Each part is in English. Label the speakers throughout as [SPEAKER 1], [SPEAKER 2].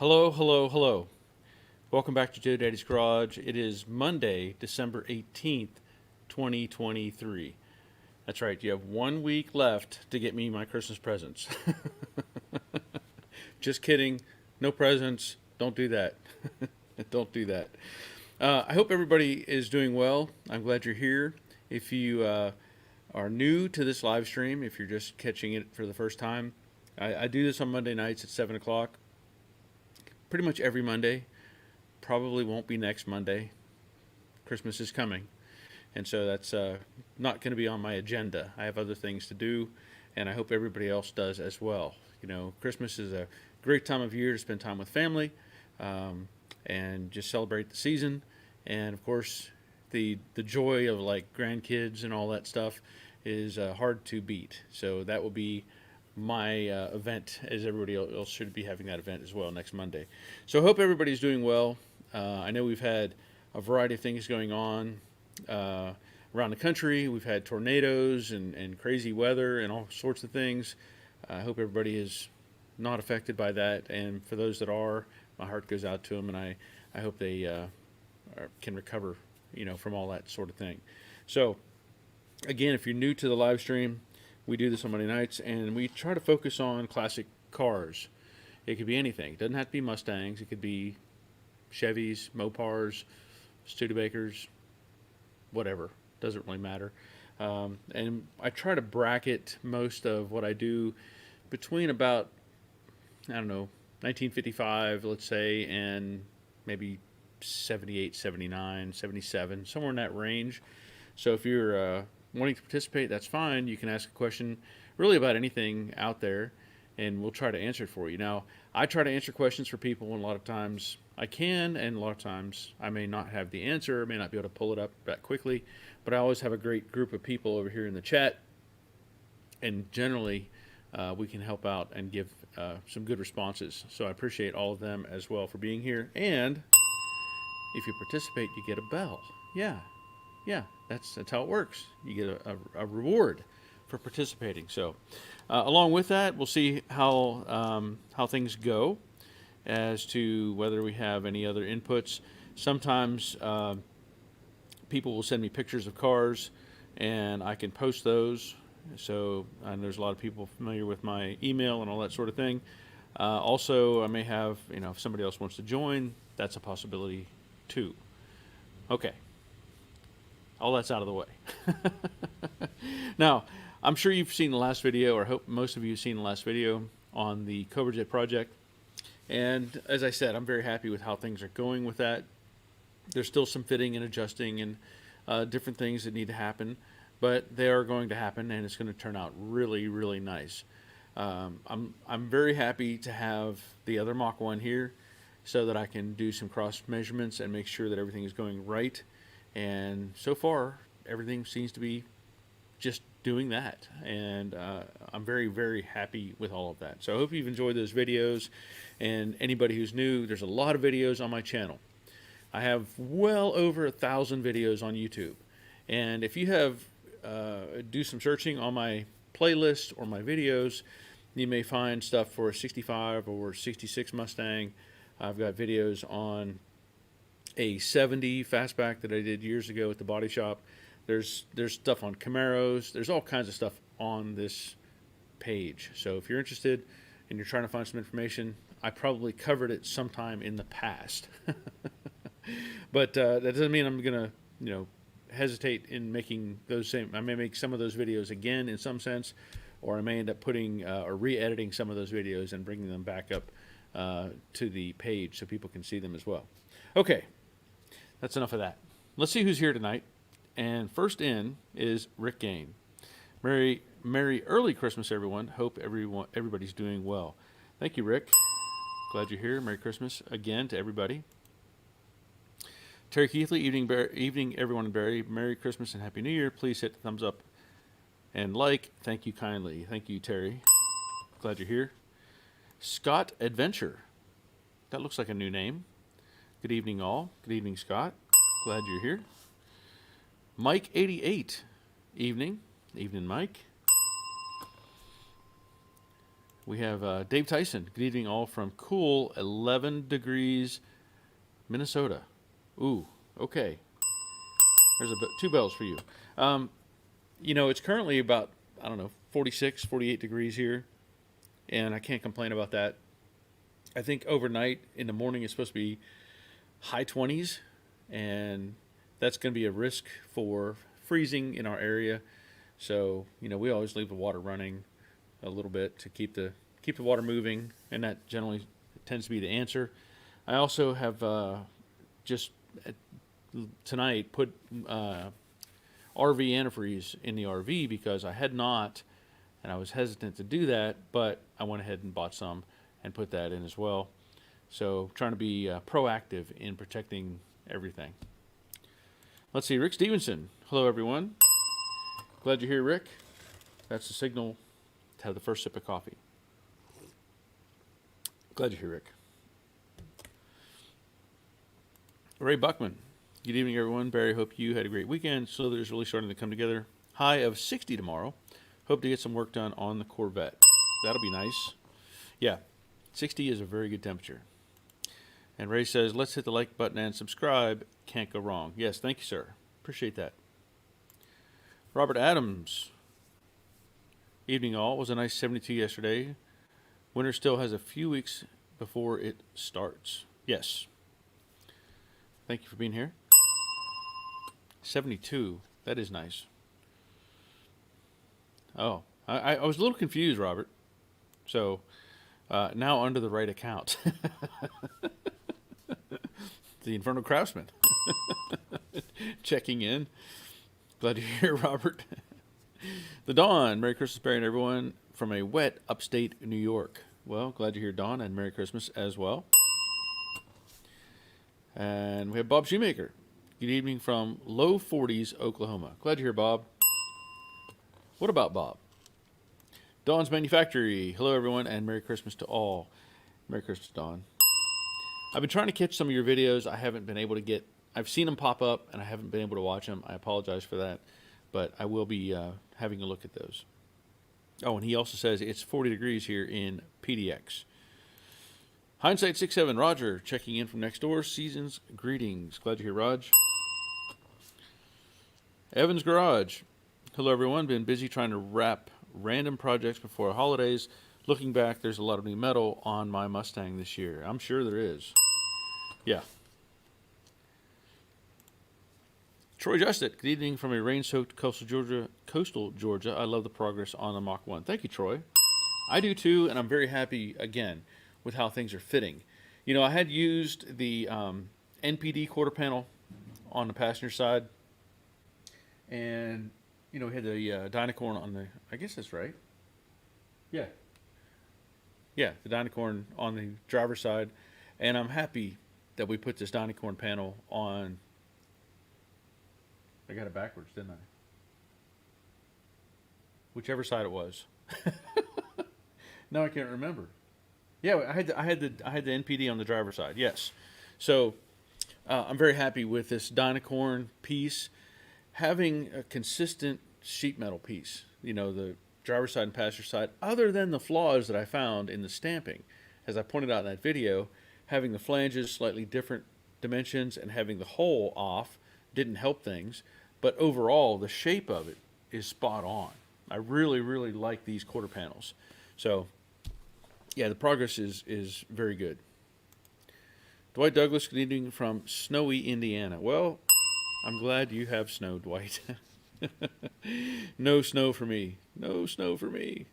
[SPEAKER 1] Hello, hello, hello. Welcome back to Joe Daddy's Garage. It is Monday, December 18th, 2023. That's right, you have 1 week left to get me my Christmas presents. Just kidding. No presents. Don't do that. Don't do that. I hope everybody is doing well. I'm glad you're here. If you are new to this live stream, if you're just catching it for the first time, I do this on Monday nights at 7 o'clock. Pretty much every Monday. Probably won't be next Monday. Christmas is coming. And so that's not going to be on my agenda. I have other things to do, and I hope everybody else does as well. You know, Christmas is a great time of year to spend time with family and just celebrate the season. And of course, the joy of like grandkids and all that stuff is hard to beat. So that will be my event, as everybody else should be having that event as well next Monday. So I hope everybody's doing well. I know we've had a variety of things going on around the country. We've had tornadoes and crazy weather and all sorts of things. I hope everybody is not affected by that. And for those that are, my heart goes out to them, and I hope they can recover, from all that sort of thing. So again, if you're new to the live stream, we do this on Monday nights, and we try to focus on classic cars. It could be anything. It doesn't have to be Mustangs. It could be Chevys, Mopars, Studebakers, whatever. Doesn't really matter. And I try to bracket most of what I do between about, 1955, let's say, and maybe 78, 79, 77, somewhere in that range. So if you're wanting to participate, that's fine. You can ask a question really about anything out there, and we'll try to answer it for you. Now, I try to answer questions for people, and a lot of times I can, and a lot of times I may not have the answer, I may not be able to pull it up that quickly, but I always have a great group of people over here in the chat, and generally we can help out and give some good responses. So I appreciate all of them as well for being here, and if you participate, you get a bell. Yeah, that's how it works. You get a reward for participating. So, along with that, we'll see how things go as to whether we have any other inputs. Sometimes people will send me pictures of cars, and I can post those. So, and there's a lot of people familiar with my email and all that sort of thing. Also, I may have, if somebody else wants to join, that's a possibility too. Okay. All that's out of the way. Now, I'm sure you've seen the last video, or I hope most of you have seen the last video on the Cobra Jet project. And as I said, I'm very happy with how things are going with that. There's still some fitting and adjusting and different things that need to happen, but they are going to happen, and it's going to turn out really, really nice. I'm very happy to have the other Mach 1 here so that I can do some cross measurements and make sure that everything is going right. And so far, everything seems to be just doing that. And I'm very, very happy with all of that. So I hope you've enjoyed those videos. And anybody who's new, there's a lot of videos on my channel. I have well over 1,000 videos on YouTube. And if you have, do some searching on my playlist or my videos, you may find stuff for a 65 or 66 Mustang. I've got videos on a 70 fastback that I did years ago at the body shop. There's stuff on Camaros. There's all kinds of stuff on this page. So if you're interested and you're trying to find some information, I probably covered it sometime in the past. But that doesn't mean I'm going to, hesitate in making those same. I may make some of those videos again in some sense, or I may end up putting or re-editing some of those videos and bringing them back up to the page so people can see them as well. Okay. That's enough of that. Let's see who's here tonight. And first in is Rick Gain. Merry early Christmas, everyone. Hope everybody's doing well. Thank you, Rick. Glad you're here. Merry Christmas again to everybody. Terry Keithley, evening everyone in Barry. Merry Christmas and Happy New Year. Please hit the thumbs up and like. Thank you kindly. Thank you, Terry. Glad you're here. Scott Adventure. That looks like a new name. Good evening, all. Good evening, Scott. Glad you're here. Mike 88. Evening. Evening, Mike. We have Dave Tyson. Good evening, all from cool 11 degrees, Minnesota. Ooh, okay. There's two bells for you. It's currently about, 46, 48 degrees here, and I can't complain about that. I think overnight in the morning it's supposed to be high 20s, and that's going to be a risk for freezing in our area. So, we always leave the water running a little bit to keep the water moving, and that generally tends to be the answer. I also have just tonight put RV antifreeze in the RV because I had not, and I was hesitant to do that, but I went ahead and bought some and put that in as well. So trying to be proactive in protecting everything. Let's see, Rick Stevenson. Hello, everyone. Glad you're here, Rick. That's the signal to have the first sip of coffee. Glad you're here, Rick. Ray Buckman. Good evening, everyone. Barry, hope you had a great weekend. So there's really starting to come together. High of 60 tomorrow. Hope to get some work done on the Corvette. That'll be nice. Yeah, 60 is a very good temperature. And Ray says, let's hit the like button and subscribe. Can't go wrong. Yes, thank you, sir. Appreciate that. Robert Adams. Evening all. It was a nice 72 yesterday. Winter still has a few weeks before it starts. Yes. Thank you for being here. 72. That is nice. Oh, I was a little confused, Robert. So now under the right account. The Infernal Craftsman. Checking in. Glad you're here, Robert. The Dawn. Merry Christmas, Barry, and everyone from a wet upstate New York. Well, glad you're here, Dawn, and Merry Christmas as well. And we have Bob Shoemaker. Good evening from low 40s, Oklahoma. Glad you're here, Bob. What about Bob? Dawn's Manufactory. Hello, everyone, and Merry Christmas to all. Merry Christmas, Dawn. I've been trying to catch some of your videos. I haven't been able to get... I've seen them pop up, and I haven't been able to watch them. I apologize for that, but I will be having a look at those. Oh, and he also says it's 40 degrees here in PDX. Hindsight 6-7, Roger, checking in from next door. Seasons greetings. Glad you're here, Raj. Evans Garage. Hello, everyone. Been busy trying to wrap random projects before holidays. Looking back, there's a lot of new metal on my Mustang this year. I'm sure there is. Yeah. Troy Justit, good evening from a rain-soaked coastal Georgia. I love the progress on the Mach 1. Thank you, Troy. I do too, and I'm very happy, again, with how things are fitting. I had used the NPD quarter panel on the passenger side, and, we had the dynacorn on the, I guess that's right. Yeah. Yeah, the dynacorn on the driver's side, and I'm happy that we put this dynacorn panel on. I got it backwards, didn't I? Whichever side it was. Now I can't remember. Yeah, I had the NPD on the driver's side. Yes. So I'm very happy with this dynacorn piece, having a consistent sheet metal piece. The driver's side and passenger side. Other than the flaws that I found in the stamping, as I pointed out in that video, having the flanges slightly different dimensions and having the hole off didn't help things, but overall the shape of it is spot on. I really, really like these quarter panels. So yeah, the progress is very good. Dwight Douglas, good evening from snowy Indiana. Well, I'm glad you have snow, Dwight. No snow for me. No snow for me.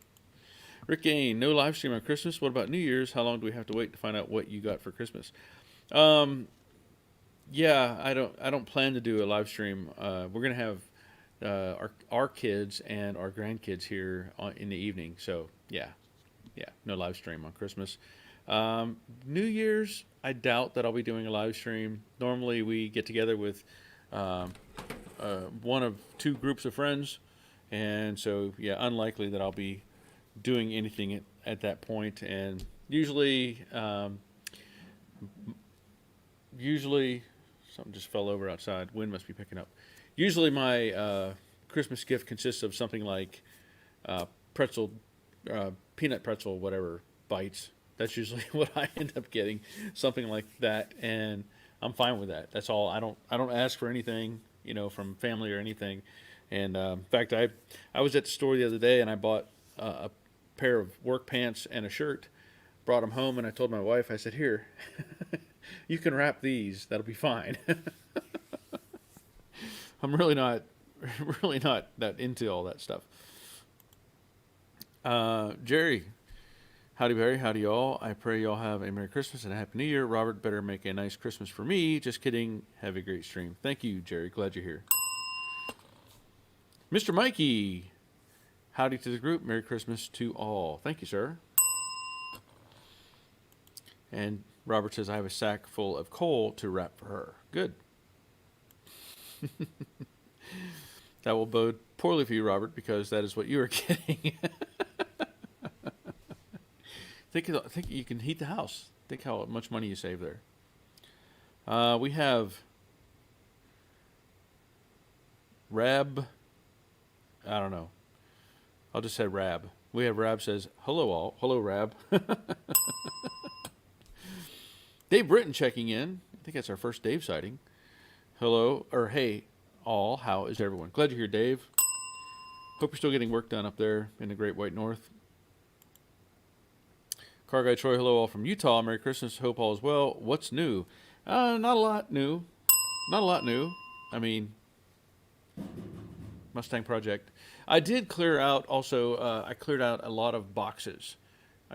[SPEAKER 1] Rick Gain, no live stream on Christmas. What about New Year's? How long do we have to wait to find out what you got for Christmas? Yeah, I don't plan to do a live stream. We're gonna have our kids and our grandkids here in the evening. So yeah, no live stream on Christmas. New Year's, I doubt that I'll be doing a live stream. Normally we get together with one of two groups of friends, and so yeah, unlikely that I'll be doing anything at that point. And usually something just fell over outside. Wind must be picking up. Usually my Christmas gift consists of something like pretzel peanut pretzel, whatever, bites. That's usually what I end up getting, something like that, and I'm fine with that. That's all. I don't ask for anything, from family or anything. And in fact, I was at the store the other day and I bought a pair of work pants and a shirt. Brought them home and I told my wife, I said, "Here, you can wrap these. That'll be fine." I'm really not, really not that into all that stuff. Jerry, howdy Barry, howdy y'all. I pray y'all have a Merry Christmas and a Happy New Year. Robert better make a nice Christmas for me. Just kidding. Have a great stream. Thank you, Jerry. Glad you're here. Mr. Mikey, howdy to the group. Merry Christmas to all. Thank you, sir. And Robert says, I have a sack full of coal to wrap for her. Good. That will bode poorly for you, Robert, because that is what you are getting. Think you can heat the house. Think how much money you save there. We have Rab. I don't know. I'll just say Rab. We have Rab says, hello all. Hello, Rab. Dave Britton checking in. I think that's our first Dave sighting. Hello, or hey, all. How is everyone? Glad you're here, Dave. Hope you're still getting work done up there in the Great White North. Car Guy Troy, hello all from Utah. Merry Christmas. Hope all is well. What's new? Not a lot new. Not a lot new. I mean, Mustang project. I did clear out also, I cleared out a lot of boxes.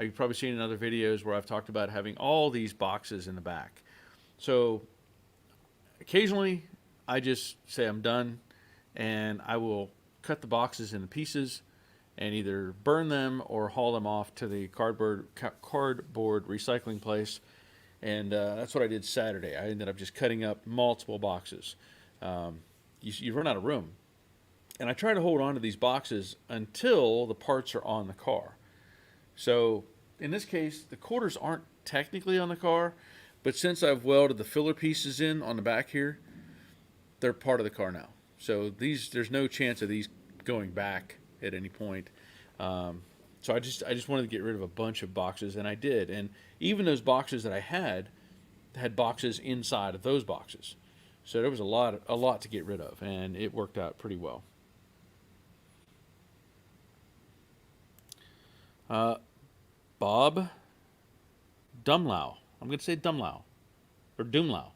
[SPEAKER 1] You've probably seen in other videos where I've talked about having all these boxes in the back. So occasionally I just say I'm done and I will cut the boxes into pieces and either burn them or haul them off to the cardboard recycling place. And that's what I did Saturday. I ended up just cutting up multiple boxes. You run out of room. And I try to hold on to these boxes until the parts are on the car. So in this case, the quarters aren't technically on the car, but since I've welded the filler pieces in on the back here, they're part of the car now. So there's no chance of these going back at any point. So I just wanted to get rid of a bunch of boxes, and I did. And even those boxes that I had boxes inside of those boxes. So there was a lot to get rid of, and it worked out pretty well. Bob Dumlau. I'm going to say Dumlau or Doomlau.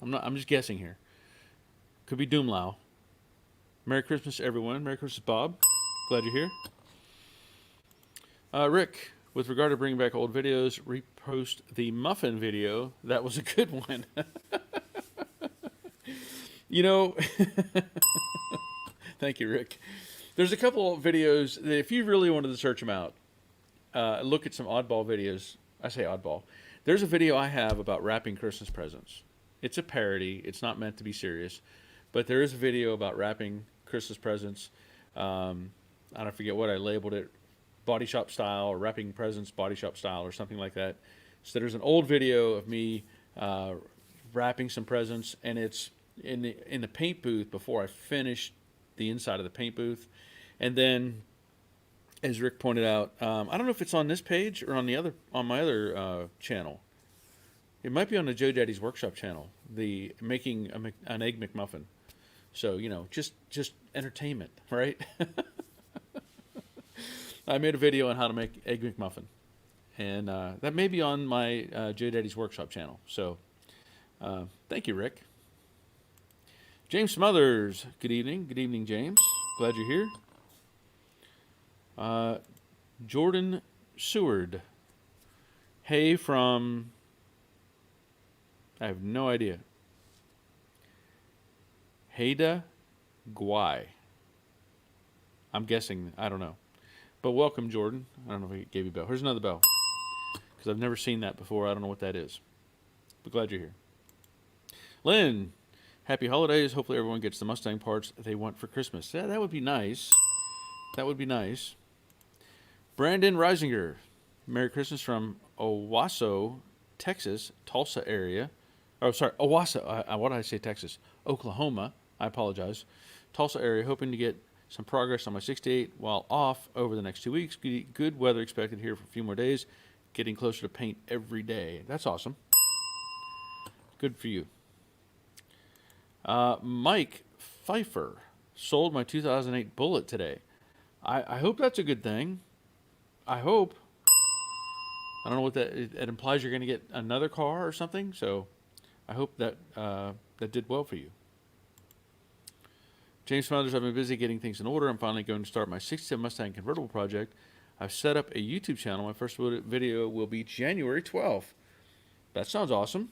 [SPEAKER 1] I'm just guessing here. Could be Doomlau. Merry Christmas, everyone. Merry Christmas, Bob. Glad you're here. Rick, with regard to bringing back old videos, repost the muffin video. That was a good one. Thank you, Rick. There's a couple of videos that if you really wanted to search them out, look at some oddball videos. I say oddball. There's a video I have about wrapping Christmas presents. It's a parody. It's not meant to be serious. But there is a video about wrapping Christmas presents. I don't forget what I labeled it. Body shop style, or wrapping presents body shop style, or something like that. So there's an old video of me wrapping some presents, and it's in the paint booth before I finished the inside of the paint booth. And then, as Rick pointed out, I don't know if it's on this page or on my other channel. It might be on the Joe Daddy's Workshop channel, the making an egg McMuffin. So, just entertainment, right? I made a video on how to make egg McMuffin. And that may be on my Joe Daddy's Workshop channel. So, thank you, Rick. James Smothers, good evening. Good evening, James. Glad you're here. Jordan Seward. Hey from... I have no idea. Haida Guay. I'm guessing. I don't know. But welcome, Jordan. I don't know if I gave you a bell. Here's another bell. Because I've never seen that before. I don't know what that is. But glad you're here. Lynn, happy holidays. Hopefully everyone gets the Mustang parts they want for Christmas. Yeah, that would be nice. That would be nice. Brandon Reisinger. Merry Christmas from Owasso, Texas, Tulsa area. Oh, sorry, Owasso. What did I say, Texas? Oklahoma. I apologize. Tulsa area. Hoping to get some progress on my 68 while off over the next 2 weeks. Good weather expected here for a few more days. Getting closer to paint every day. That's awesome. Good for you. Mike Pfeiffer sold my 2008 Bullet today. I hope that's a good thing. I hope. I don't know what that... It implies you're going to get another car or something. So I hope that that did well for you. James Smothers, I've been busy getting things in order. I'm finally going to start my 67 Mustang convertible project. I've set up a YouTube channel. My first video will be January 12th. That sounds awesome.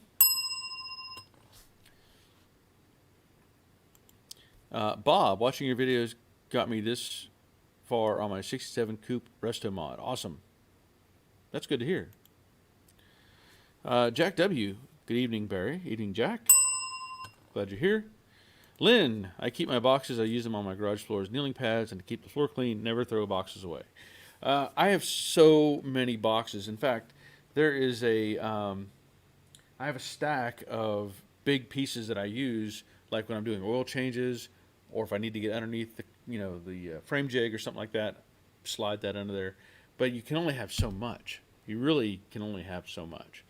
[SPEAKER 1] Bob, watching your videos got me this far on my 67 Coupe Resto mod. Awesome. That's good to hear. Jack W. Good evening, Barry. Evening, Jack. Glad you're here. Lynn, I keep my boxes. I use them on my garage floor as kneeling pads and to keep the floor clean. Never throw boxes away. I have so many boxes. In fact, there is I have a stack of big pieces that I use, like when I'm doing oil changes, or if I need to get underneath the, the frame jig or something like that, slide that under there. But you can only have so much. You really can only have so much.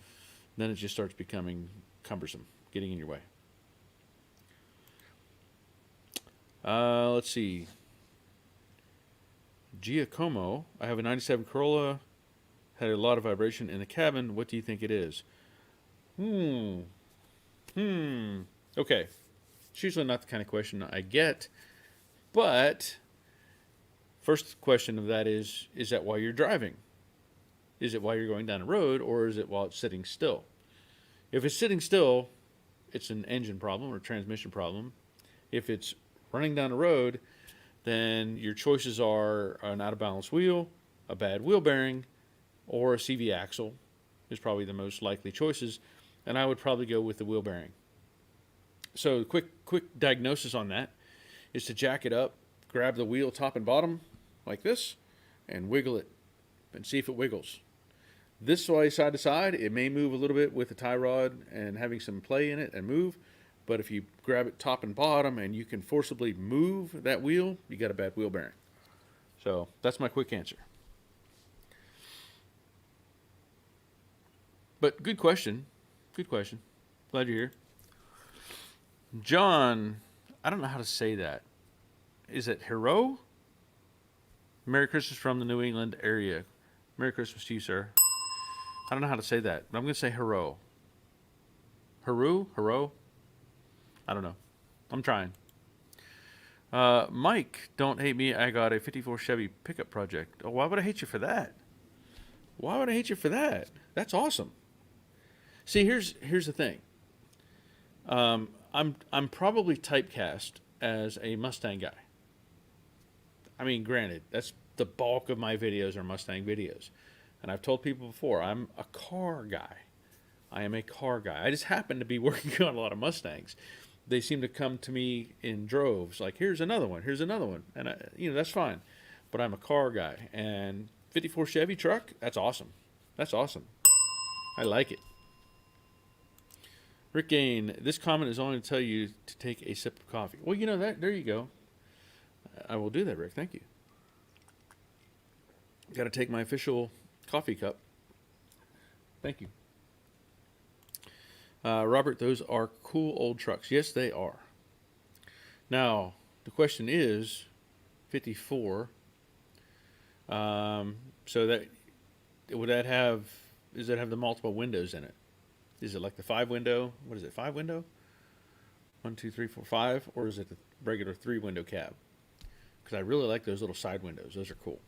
[SPEAKER 1] Then it just starts becoming cumbersome, getting in your way. Let's see. Giacomo, I have a 97 Corolla, had a lot of vibration in the cabin. What do you think it is? Okay. It's usually not the kind of question I get, but first question of that is that while you're driving? Is it while you're going down the road, or is it while it's sitting still? If it's sitting still, it's an engine problem or transmission problem. If it's running down the road, then your choices are an out-of-balance wheel, a bad wheel bearing, or a CV axle is probably the most likely choices, and I would probably go with the wheel bearing. So quick diagnosis on that is to jack it up, grab the wheel top and bottom like this, and wiggle it and see if it wiggles. This way, side to side, it may move a little bit with the tie rod and having some play in it and move. But if you grab it top and bottom and you can forcibly move that wheel, you got a bad wheel bearing. So that's my quick answer. But good question. Good question. Glad you're here. John, I don't know how to say that. Is it Hero? Merry Christmas from the New England area. Merry Christmas to you, sir. I don't know how to say that, but I'm going to say Hero. Hero? I don't know. I'm trying. Mike, don't hate me. I got a 54 Chevy pickup project. Oh, why would I hate you for that? Why would I hate you for that? That's awesome. See, here's the thing. I'm probably typecast as a Mustang guy. I mean, granted, that's the bulk of my videos are Mustang videos. And I've told people before, I'm a car guy. I am a car guy. I just happen to be working on a lot of Mustangs. They seem to come to me in droves, like, here's another one. And, that's fine. But I'm a car guy. And 54 Chevy truck, that's awesome. That's awesome. I like it. Rick Gain, this comment is only to tell you to take a sip of coffee. Well, there you go. I will do that, Rick. Thank you. Got to take my official coffee cup. Thank you. Robert, those are cool old trucks. Yes, they are. Now, the question is 54. So that does that have the multiple windows in it? Is it like the 5 window? What is it? 5 window? 1, 2, 3, 4, 5, or is it the regular 3 window cab? Because I really like those little side windows. Those are cool.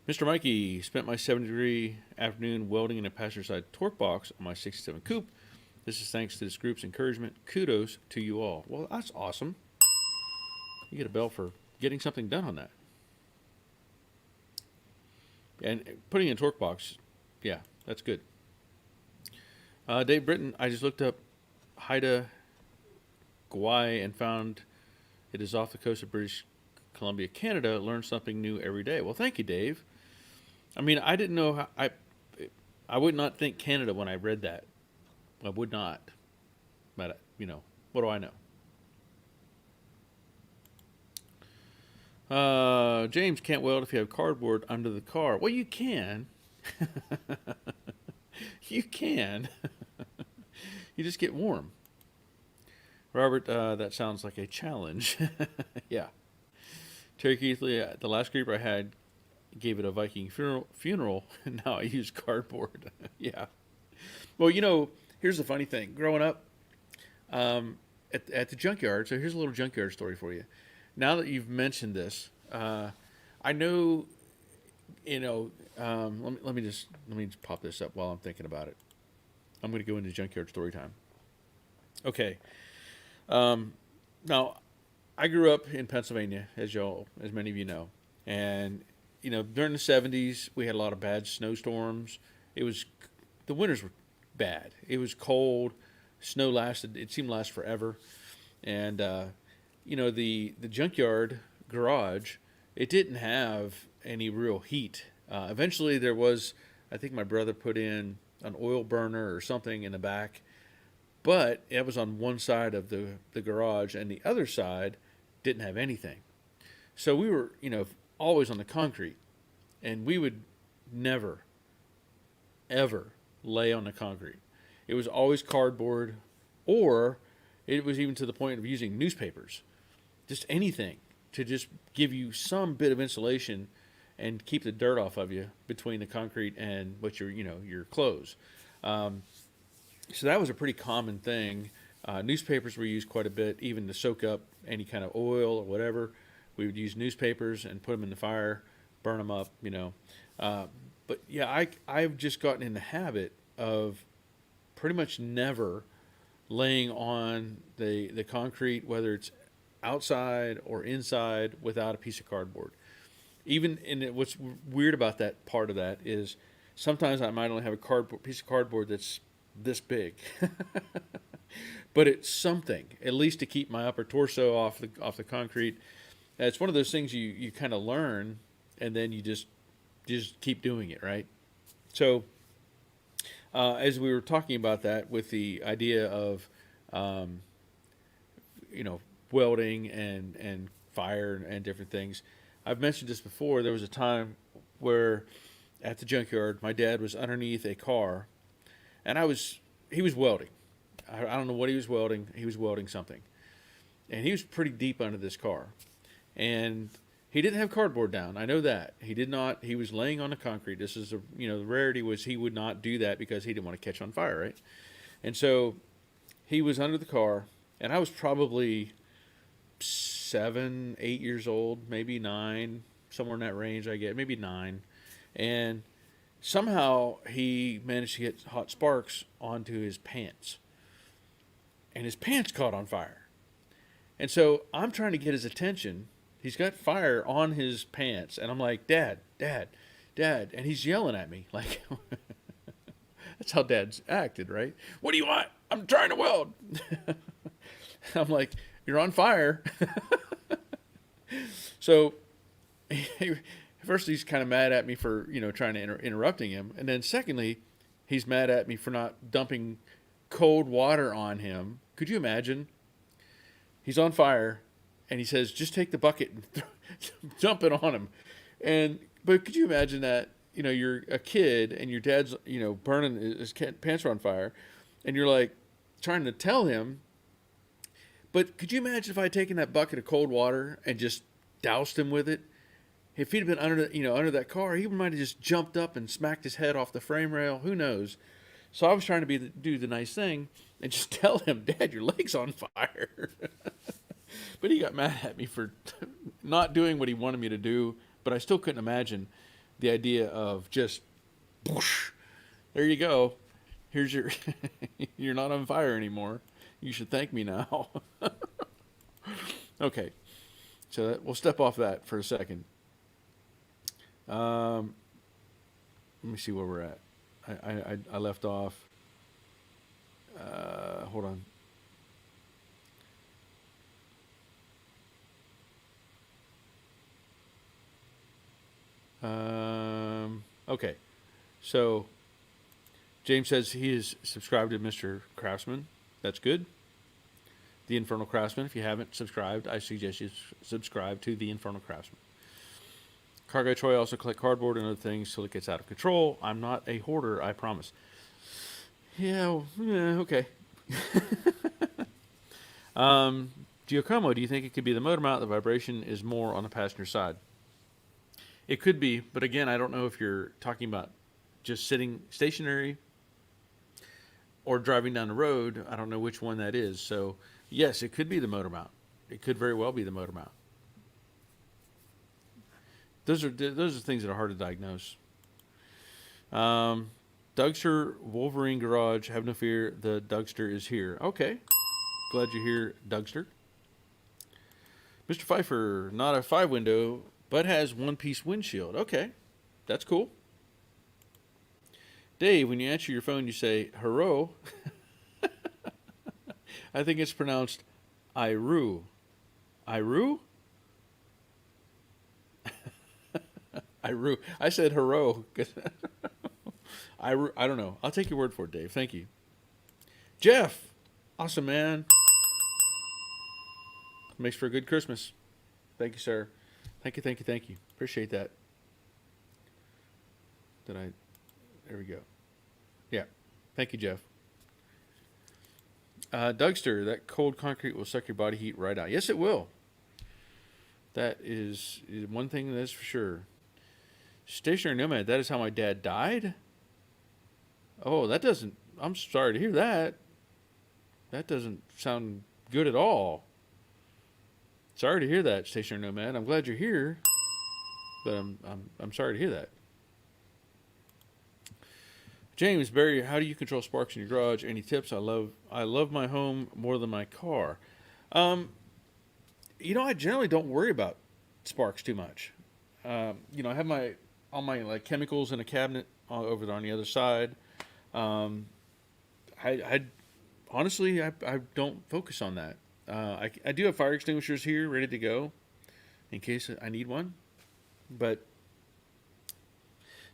[SPEAKER 1] Mr. Mikey, spent my 70-degree afternoon welding in a passenger side torque box on my 67 Coupe. This is thanks to this group's encouragement. Kudos to you all. Well, that's awesome. You get a bell for getting something done on that. And putting in a torque box, yeah, that's good. Dave Britton, I just looked up Haida Gwaii and found it is off the coast of British Columbia, Canada. Learn something new every day. Well, thank you, Dave. I mean, I didn't know I would not think Canada when I read that. I would not. But, what do I know? James can't weld if you have cardboard under the car. Well, you can. You can. You just get warm. Robert, that sounds like a challenge. Yeah. Terry Keithley, the last creeper I had gave it a Viking funeral, and now I use cardboard. Yeah. Well, here's the funny thing. Growing up at the junkyard, so here's a little junkyard story for you. Now that you've mentioned this, I know, let me just pop this up while I'm thinking about it. I'm going to go into junkyard story time. Okay. Now, I grew up in Pennsylvania, as many of you know, and during the '70s we had a lot of bad snowstorms. The winters were bad. It was cold. Snow lasted. It seemed to last forever, and the junkyard garage, it didn't have any real heat. Eventually, there was. I think my brother put in an oil burner or something in the back, but it was on one side of the garage, and the other side didn't have anything. So we were, always on the concrete, and we would never, ever lay on the concrete. It was always cardboard, or it was even to the point of using newspapers, just anything to just give you some bit of insulation and keep the dirt off of you between the concrete and your clothes. So that was a pretty common thing. Newspapers were used quite a bit, even to soak up any kind of oil or whatever. We would use newspapers and put them in the fire, burn them up, But yeah, I've just gotten in the habit of pretty much never laying on the concrete, whether it's outside or inside, without a piece of cardboard. What's weird about that part of that is sometimes I might only have a piece of cardboard that's this big, but it's something at least to keep my upper torso off the concrete. It's one of those things you kind of learn, and then you just keep doing it, right? So as we were talking about that with the idea of welding and fire and different things, I've mentioned this before. There was a time where at the junkyard my dad was underneath a car, and he was welding. I don't know what he was welding. He was welding something. And he was pretty deep under this car. And he didn't have cardboard down. I know that. He did not. He was laying on the concrete. This is the rarity was he would not do that because he didn't want to catch on fire, right? And so he was under the car, and I was probably 7, 8 years old, maybe 9, somewhere in that range, I get, maybe 9. And somehow he managed to get hot sparks onto his pants, and his pants caught on fire. And so I'm trying to get his attention. He's got fire on his pants, and I'm like, Dad, Dad, Dad. And he's yelling at me like, that's how dads acted, right? What do you want? I'm trying to weld. I'm like, you're on fire. So first he's kind of mad at me for, trying to interrupting him. And then secondly, he's mad at me for not dumping cold water on him. Could you imagine? He's on fire, and he says, just take the bucket and dump it on him. But could you imagine that, you're a kid and your dad's, burning, his pants are on fire, and you're like trying to tell him, but could you imagine if I had taken that bucket of cold water and just doused him with it? If he'd been under that car, he might have just jumped up and smacked his head off the frame rail. Who knows? So I was trying to do the nice thing and just tell him, Dad, your leg's on fire. But he got mad at me for not doing what he wanted me to do. But I still couldn't imagine the idea of just, whoosh, there you go. Here's your, you're not on fire anymore. You should thank me now. Okay, so we'll step off that for a second. Let me see where we're at. I left off. Hold on. Okay, so James says he is subscribed to Mr. Craftsman. That's good. The Infernal Craftsman. If you haven't subscribed, I suggest you subscribe to The Infernal Craftsman. Cargo Troy also collect cardboard and other things till it gets out of control. I'm not a hoarder, I promise. Yeah, okay. Giacomo, do you think it could be the motor mount? The vibration is more on the passenger side. It could be, but again, I don't know if you're talking about just sitting stationary or driving down the road. I don't know which one that is. So, yes, it could be the motor mount. It could very well be the motor mount. Those are things that are hard to diagnose. Dougster Wolverine Garage. Have no fear, the Dougster is here. Okay, glad you're here, Dougster. Mr. Pfeiffer, not a 5-window, but has one-piece windshield. Okay, that's cool. Dave, when you answer your phone, you say, hello. I think it's pronounced Iru. Iru? Iru. I said hello. I don't know. I'll take your word for it, Dave. Thank you. Jeff, awesome, man. Makes for a good Christmas. Thank you, sir. Thank you, thank you, thank you. Appreciate that. There we go. Yeah. Thank you, Jeff. Dougster, that cold concrete will suck your body heat right out. Yes, it will. That is one thing that's for sure. Stationary Nomad, that is how my dad died? Oh, that doesn't... I'm sorry to hear that. That doesn't sound good at all. Sorry to hear that, Stationary Nomad. I'm glad you're here, but I'm sorry to hear that. James Barry, how do you control sparks in your garage? Any tips? I love my home more than my car. I generally don't worry about sparks too much. I have all my like chemicals in a cabinet over on the other side. I honestly don't focus on that. I do have fire extinguishers here ready to go in case I need one. But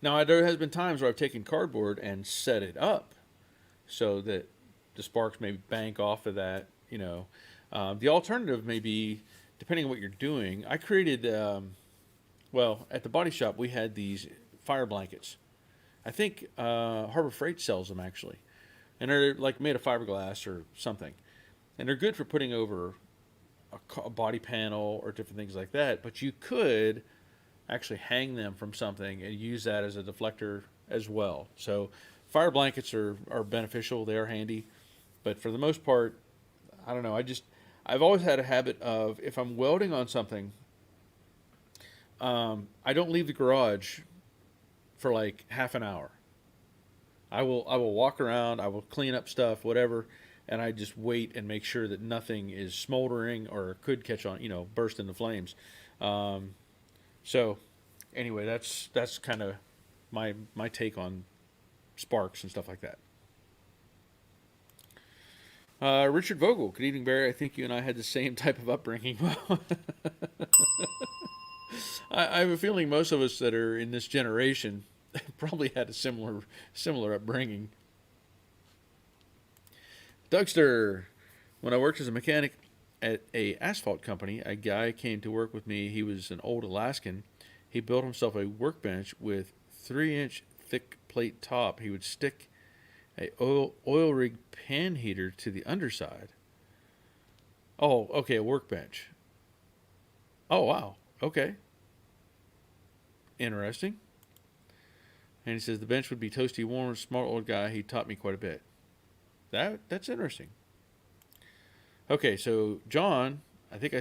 [SPEAKER 1] now there has been times where I've taken cardboard and set it up so that the sparks may bank off of that. The alternative may be, depending on what you're doing, I created, at the body shop, we had these fire blankets. I think Harbor Freight sells them, actually. And they're like made of fiberglass or something. And they're good for putting over a body panel or different things like that. But you could actually hang them from something and use that as a deflector as well. So fire blankets are beneficial. They are handy. But for the most part, I don't know. I've always had a habit of, if I'm welding on something, I don't leave the garage for like half an hour. I will walk around, I will clean up stuff, whatever, and I just wait and make sure that nothing is smoldering or could catch on, burst into flames. So anyway, that's kind of my take on sparks and stuff like that. Richard Vogel, good evening, Barry. I think you and I had the same type of upbringing. I have a feeling most of us that are in this generation probably had a similar upbringing. Dougster, when I worked as a mechanic at a asphalt company, a guy came to work with me. He was an old Alaskan. He built himself a workbench with 3-inch thick plate top. He would stick a oil rig pan heater to the underside. Oh, okay, a workbench. Oh, wow. Okay. Interesting. And he says the bench would be toasty warm. Smart old guy. He taught me quite a bit. That's interesting. Okay, so John, I think I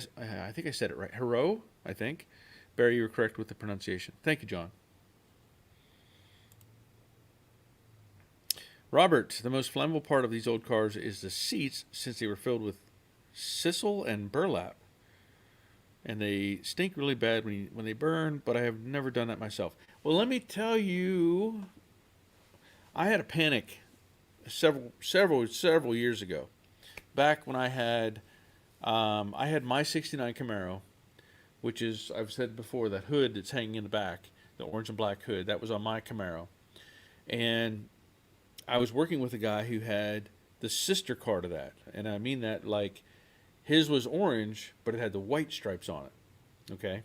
[SPEAKER 1] said it right. Hero, I think. Barry, you were correct with the pronunciation. Thank you, John. Robert, the most flammable part of these old cars is the seats, since they were filled with sisal and burlap. And they stink really bad when they burn, but I have never done that myself. Well, let me tell you, I had a panic several years ago. Back when I had my '69 Camaro, which is, I've said before, that hood that's hanging in the back, the orange and black hood, that was on my Camaro. And I was working with a guy who had the sister car to that. And I mean that like His was orange, but it had the white stripes on it. Okay.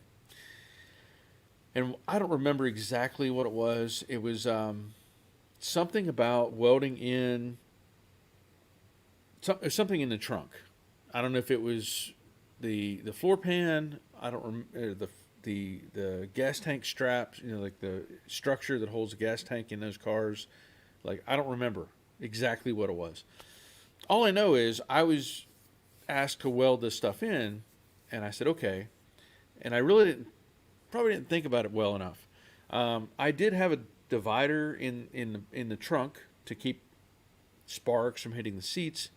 [SPEAKER 1] And I don't remember exactly what it was. It was something about welding in something in the trunk. I don't know if it was the floor pan. I don't remember the gas tank straps. You know, like the structure that holds the gas tank in those cars. Like, I don't remember exactly what it was. All I know is I was asked to weld this stuff in, and I said okay. And I really probably didn't think about it well enough. I did have a divider in the trunk to keep sparks from hitting the seats,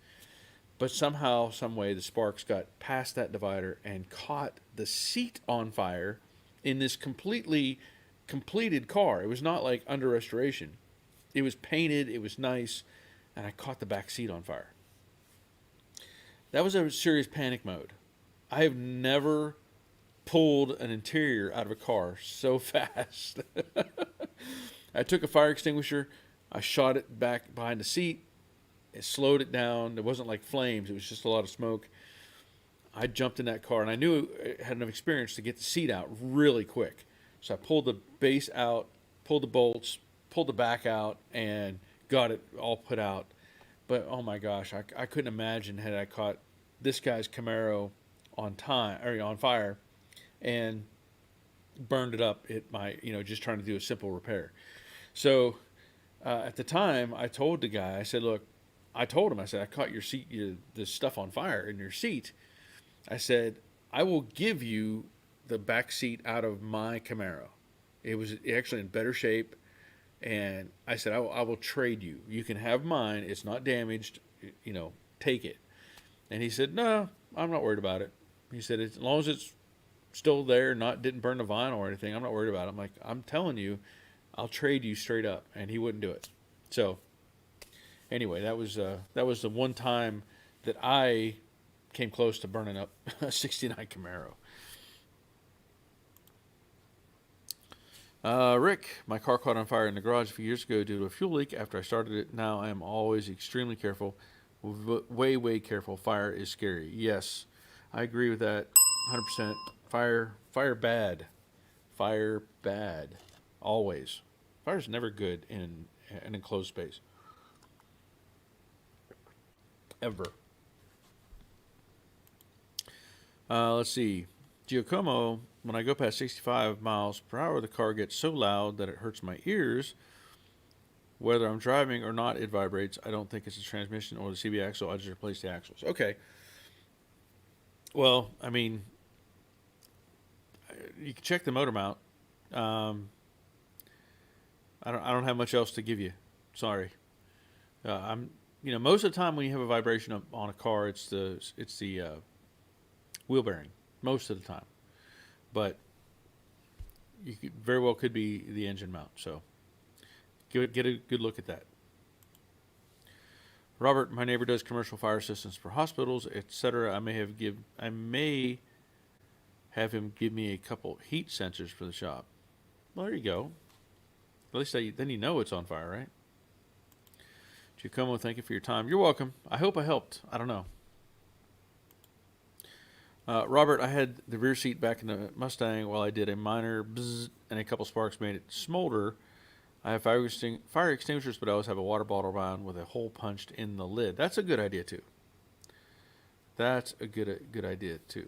[SPEAKER 1] but somehow, some way, the sparks got past that divider and caught the seat on fire in this completely completed car. It was not like under restoration. It was painted, it was nice, and I caught the back seat on fire. That was a serious panic mode. I have never pulled an interior out of a car so fast. I took a fire extinguisher, I shot it back behind the seat, it slowed it down. It wasn't like flames, it was just a lot of smoke. I jumped in that car, and I knew I had enough experience to get the seat out really quick. So I pulled the base out, pulled the bolts, pulled the back out, and got it all put out. But oh my gosh, I couldn't imagine had I caught this guy's Camaro on fire and burned it up at my, just trying to do a simple repair. So at the time, I told the guy, I said, look, I caught your seat, the stuff on fire in your seat. I said, I will give you the back seat out of my Camaro. It was actually in better shape. And I said, I will trade you. You can have mine. It's not damaged. Take it. And he said, no, I'm not worried about it. He said, as long as it's still there, didn't burn the vinyl or anything, I'm not worried about it. I'm like, I'm telling you, I'll trade you straight up. And he wouldn't do it. So anyway, that was the one time that I came close to burning up a 69 Camaro. Rick, my car caught on fire in the garage a few years ago due to a fuel leak. After I started it, now I am always extremely careful. Way, way careful. Fire is scary. Yes, I agree with that 100%. Fire bad. Fire bad. Always. Fire's never good in an enclosed space. Ever. Let's see. Giacomo, when I go past 65 miles per hour, the car gets so loud that it hurts my ears. Whether I'm driving or not, it vibrates. I don't think it's the transmission or the CB axle. I just replace the axles. Okay. Well, I mean, you can check the motor mount. I don't have much else to give you. Sorry. Most of the time when you have a vibration on a car, it's the wheel bearing. Most of the time, but very well could be the engine mount. So get a good look at that. Robert, my neighbor does commercial fire assistance for hospitals, etc. I may have him give me a couple heat sensors for the shop. Well, there you go. At least then you know it's on fire, right? Giacomo, thank you for your time. You're welcome. I hope I helped. I don't know. Robert, I had the rear seat back in the Mustang while I did a minor bzzz and a couple sparks made it smolder. I have fire extinguishers, but I always have a water bottle around with a hole punched in the lid. That's a good idea, too. That's a good idea, too.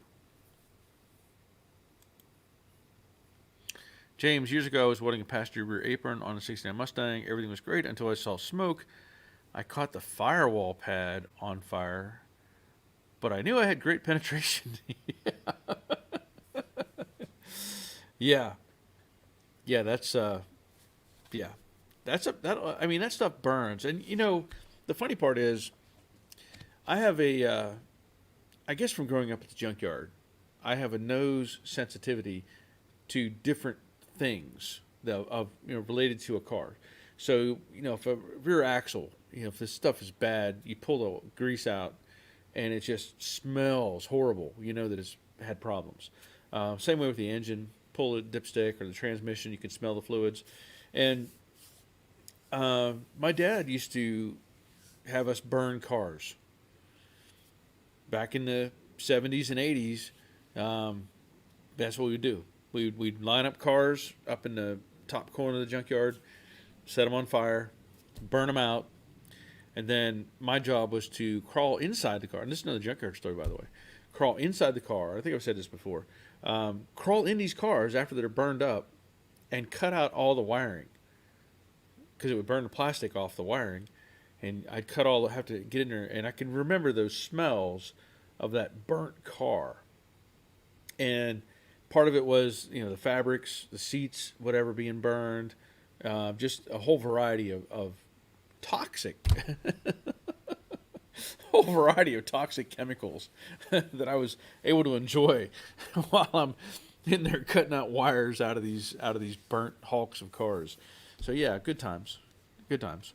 [SPEAKER 1] James, years ago, I was welding a passenger rear apron on a 69 Mustang. Everything was great until I saw smoke. I caught the firewall pad on fire, but I knew I had great penetration. Yeah, that's that stuff burns. And the funny part is, I have I guess from growing up at the junkyard, I have a nose sensitivity to different things related to a car. So if a rear axle, if this stuff is bad, you pull the grease out, and it just smells horrible. That it's had problems. Same way with the engine. Pull the dipstick or the transmission, you can smell the fluids. And my dad used to have us burn cars back in the 70s and 80s, that's what we would do. We'd line up cars up in the top corner of the junkyard, set them on fire, burn them out, and then my job was to crawl inside the car. And this is another junkyard story, by the way. Crawl inside the car. I think I've said this before. Crawl in these cars after they're burned up and cut out all the wiring, because it would burn the plastic off the wiring. And I'd have to get in there, and I can remember those smells of that burnt car. And part of it was, the fabrics, the seats, whatever being burned, just a whole variety of toxic, whole variety of toxic chemicals that I was able to enjoy while I'm in there cutting out wires out of these burnt hulks of cars. So yeah, good times, good times.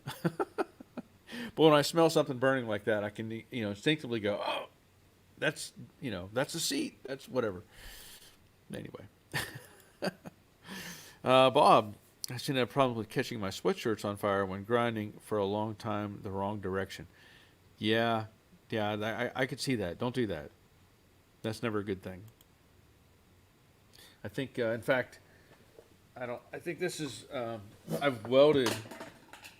[SPEAKER 1] But when I smell something burning like that, I can, instinctively go, oh, that's a seat. That's whatever. Anyway. Bob, I seem to have problems with catching my sweatshirts on fire when grinding for a long time the wrong direction. Yeah, I could see that. Don't do that. That's never a good thing. I think, in fact, I think this is, I've welded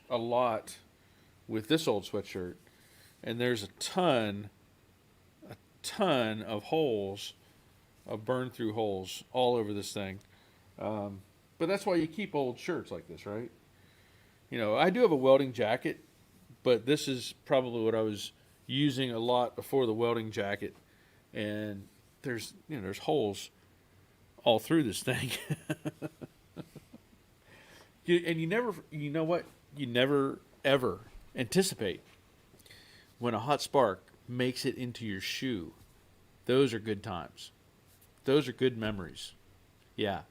[SPEAKER 1] a lot with this old sweatshirt, and there's a ton of holes, of burn through holes all over this thing. But that's why you keep old shirts like this, right? I do have a welding jacket, but this is probably what I was using a lot before the welding jacket. And there's holes all through this thing. And you never ever anticipate when a hot spark makes it into your shoe. Those are good times. Those are good memories. Yeah.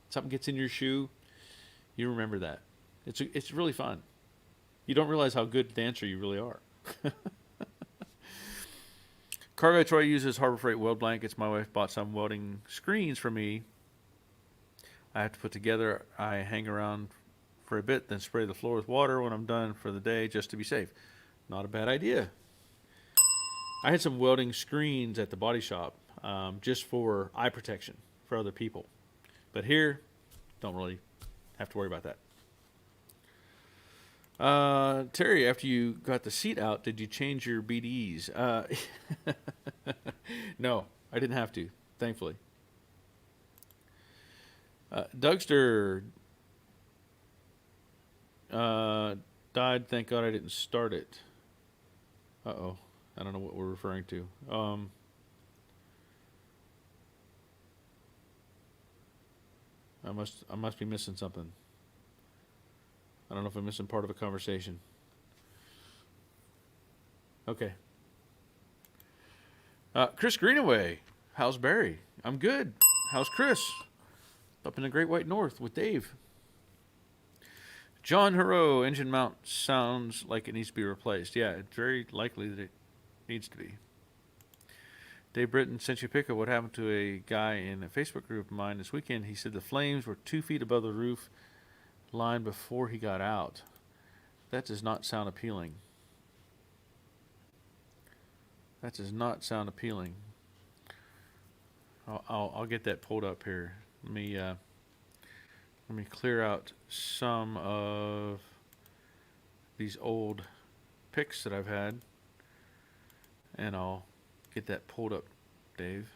[SPEAKER 1] Something gets in your shoe, you remember that. It's really fun. You don't realize how good a dancer you really are. Cargo Troy uses Harbor Freight weld blankets. My wife bought some welding screens for me. I have to put together. I hang around for a bit, then spray the floor with water when I'm done for the day just to be safe. Not a bad idea. I had some welding screens at the body shop just for eye protection for other people. But here, don't really have to worry about that. Terry, after you got the seat out, did you change your BDEs? No, I didn't have to, thankfully. Dougster died. Thank God I didn't start it. Uh-oh. I don't know what we're referring to. I must be missing something. I don't know if I'm missing part of a conversation. Okay. Chris Greenaway. How's Barry? I'm good. How's Chris? Up in the Great White North with Dave. John Hero, engine mount sounds like it needs to be replaced. Yeah, it's very likely that it needs to be. Dave Britton sent you a pic of what happened to a guy in a Facebook group of mine this weekend. He said the flames were 2 feet above the roof line before he got out. That does not sound appealing. That does not sound appealing. I'll get that pulled up here. Let me clear out some of these old pics that I've had, and I'll get that pulled up, Dave.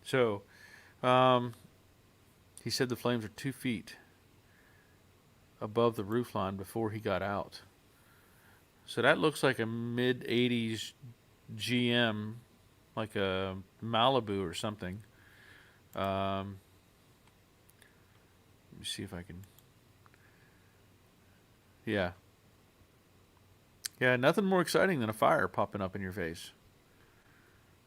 [SPEAKER 1] So, he said the flames are 2 feet above the roof line before he got out. So that looks like a mid-80s GM, like a Malibu or something. Let me see if I can. Yeah. Yeah, nothing more exciting than a fire popping up in your face.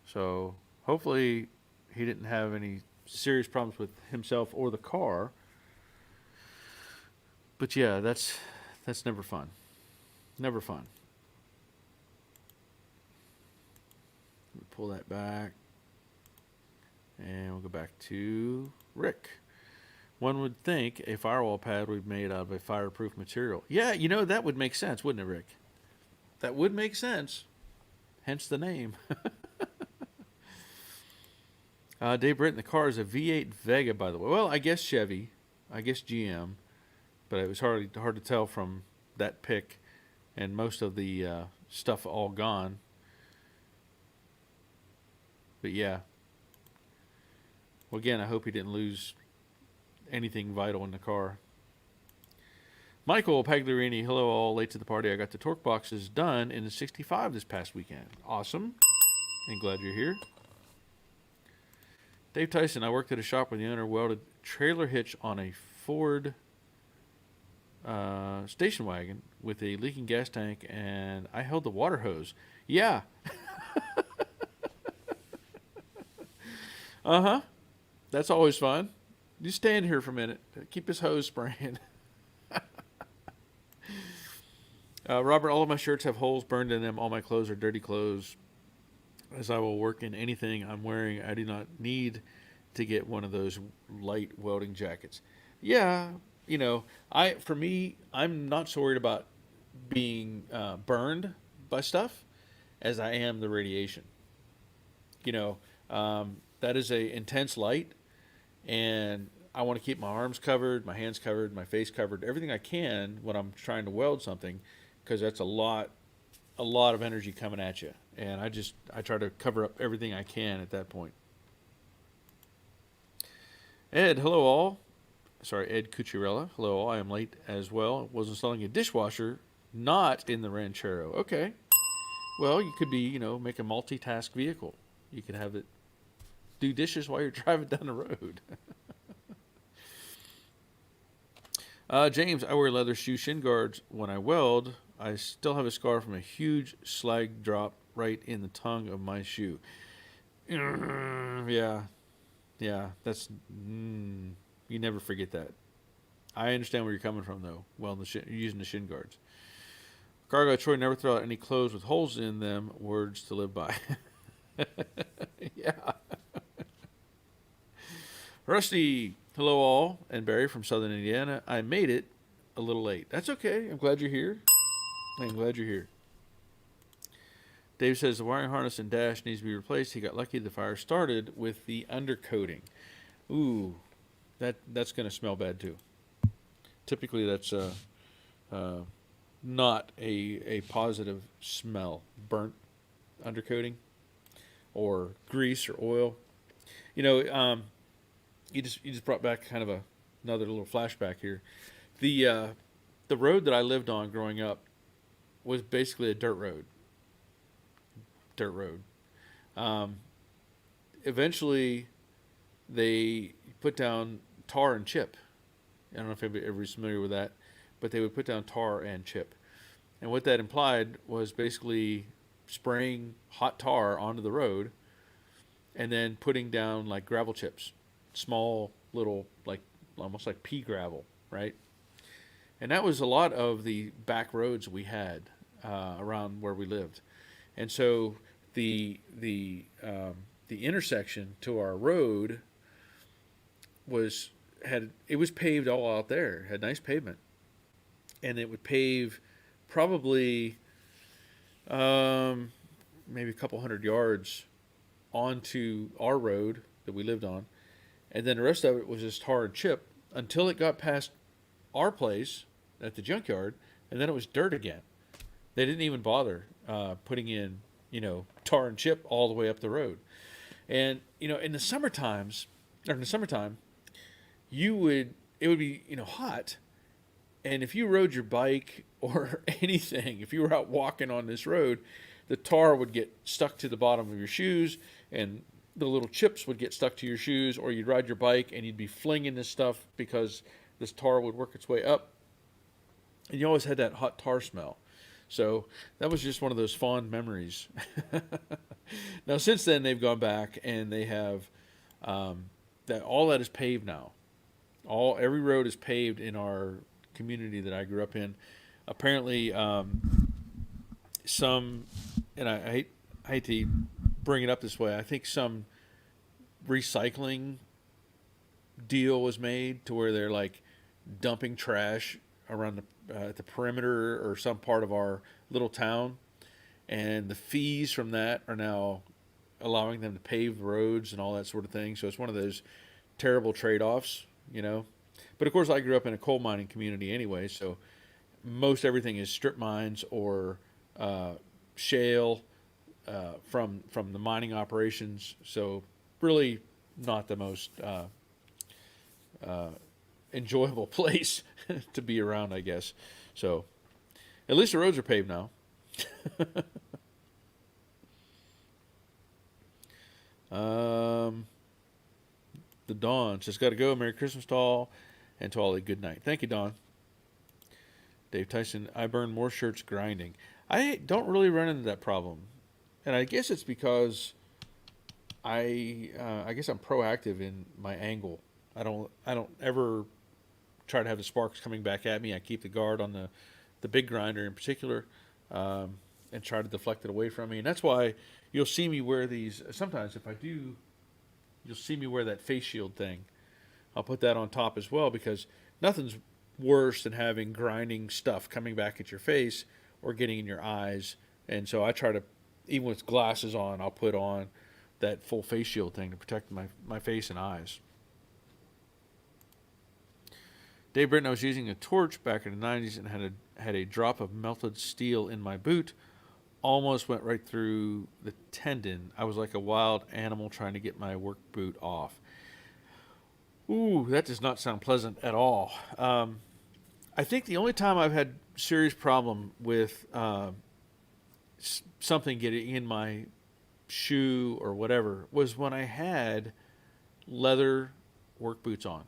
[SPEAKER 1] So hopefully he didn't have any serious problems with himself or the car. But yeah, that's never fun. Never fun. Let me pull that back. And we'll go back to Rick. One would think a firewall pad would be made out of a fireproof material. Yeah, that would make sense, wouldn't it, Rick? That would make sense. hence the name. Dave Britton, the car is a V8 Vega, by the way. Well, I guess Chevy, I guess GM, but it was hard to tell from that pic, and most of the stuff all gone. But yeah. Well, again, I hope he didn't lose anything vital in the car. Michael Pagliarini, hello all, late to the party. I got the torque boxes done in the 65 this past weekend. Awesome. And glad you're here. Dave Tyson, I worked at a shop where the owner welded trailer hitch on a Ford station wagon with a leaking gas tank, and I held the water hose. Yeah. Uh-huh. That's always fun. You stand here for a minute. Keep his hose spraying. Robert, all of my shirts have holes burned in them. All my clothes are dirty clothes. As I will work in anything I'm wearing, I do not need to get one of those light welding jackets. Yeah, you know, for me, I'm not so worried about being burned by stuff as I am the radiation. You know, that is a intense light, and I want to keep my arms covered, my hands covered, my face covered, everything I can when I'm trying to weld something, because that's a lot of energy coming at you. And I try to cover up everything I can at that point. Ed, hello all. Sorry, Ed Cucciarella. Hello all. I am late as well. Was installing a dishwasher, not in the Ranchero. Okay. Well, you could be, you know, make a multitask vehicle. You could have it do dishes while you're driving down the road. James, I wear leather shoe shin guards when I weld. I still have a scar from a huge slag drop right in the tongue of my shoe. Yeah, that's, you never forget that. I understand where you're coming from, though. Well, using the shin guards. Cargo Troy, never throw out any clothes with holes in them. Words to live by. Yeah. Rusty, hello all, and Barry from Southern Indiana. I made it a little late. That's okay. I'm glad you're here. Dave says the wiring harness and dash needs to be replaced. He got lucky the fire started with the undercoating. Ooh, that's going to smell bad too. Typically that's not a positive smell. Burnt undercoating or grease or oil. You know, you just brought back kind of another little flashback here. The road that I lived on growing up was basically a dirt road. Eventually, they put down tar and chip. I don't know if everybody's familiar with that, but they would put down tar and chip. And what that implied was basically spraying hot tar onto the road and then putting down like gravel chips, small little, like almost like pea gravel, right? And that was a lot of the back roads we had around where we lived. And so the intersection to our road was paved all out there. It had nice pavement, and it would pave probably maybe a couple 100 yards onto our road that we lived on, and then the rest of it was just tar and chip until it got past our place at the junkyard, and then it was dirt again. They didn't even bother putting in, you know, tar and chip all the way up the road. And, you know, in the summertime, it would be, you know, hot. And if you rode your bike or anything, if you were out walking on this road, the tar would get stuck to the bottom of your shoes, and the little chips would get stuck to your shoes, or you'd ride your bike and you'd be flinging this stuff because this tar would work its way up. And you always had that hot tar smell. So that was just one of those fond memories. Now, since then, they've gone back and they have all that is paved now. Every road is paved in our community that I grew up in. Apparently, some, and I hate to bring it up this way, I think some recycling deal was made to where they're like dumping trash around the perimeter or some part of our little town, and the fees from that are now allowing them to pave roads and all that sort of thing. So it's one of those terrible trade-offs, you know. But of course, I grew up in a coal mining community anyway, so most everything is strip mines or shale from the mining operations. So really not the most enjoyable place to be around, I guess. So at least the roads are paved now. The Dawn says, got to go. Merry Christmas to all, and to all a good night. Thank you, Dawn. Dave Tyson, I burn more shirts grinding. I don't really run into that problem, and I guess it's because I guess I'm proactive in my angle. I don't ever try to have the sparks coming back at me. I keep the guard on the big grinder in particular, and try to deflect it away from me. And that's why you'll see me wear these. Sometimes if I do, you'll see me wear that face shield thing. I'll put that on top as well, because nothing's worse than having grinding stuff coming back at your face or getting in your eyes. And so I try to, even with glasses on, I'll put on that full face shield thing to protect my face and eyes. Dave Britton, I was using a torch back in the 90s and had a drop of melted steel in my boot. Almost went right through the tendon. I was like a wild animal trying to get my work boot off. Ooh, that does not sound pleasant at all. I think the only time I've had serious problem with something getting in my shoe or whatever was when I had leather work boots on.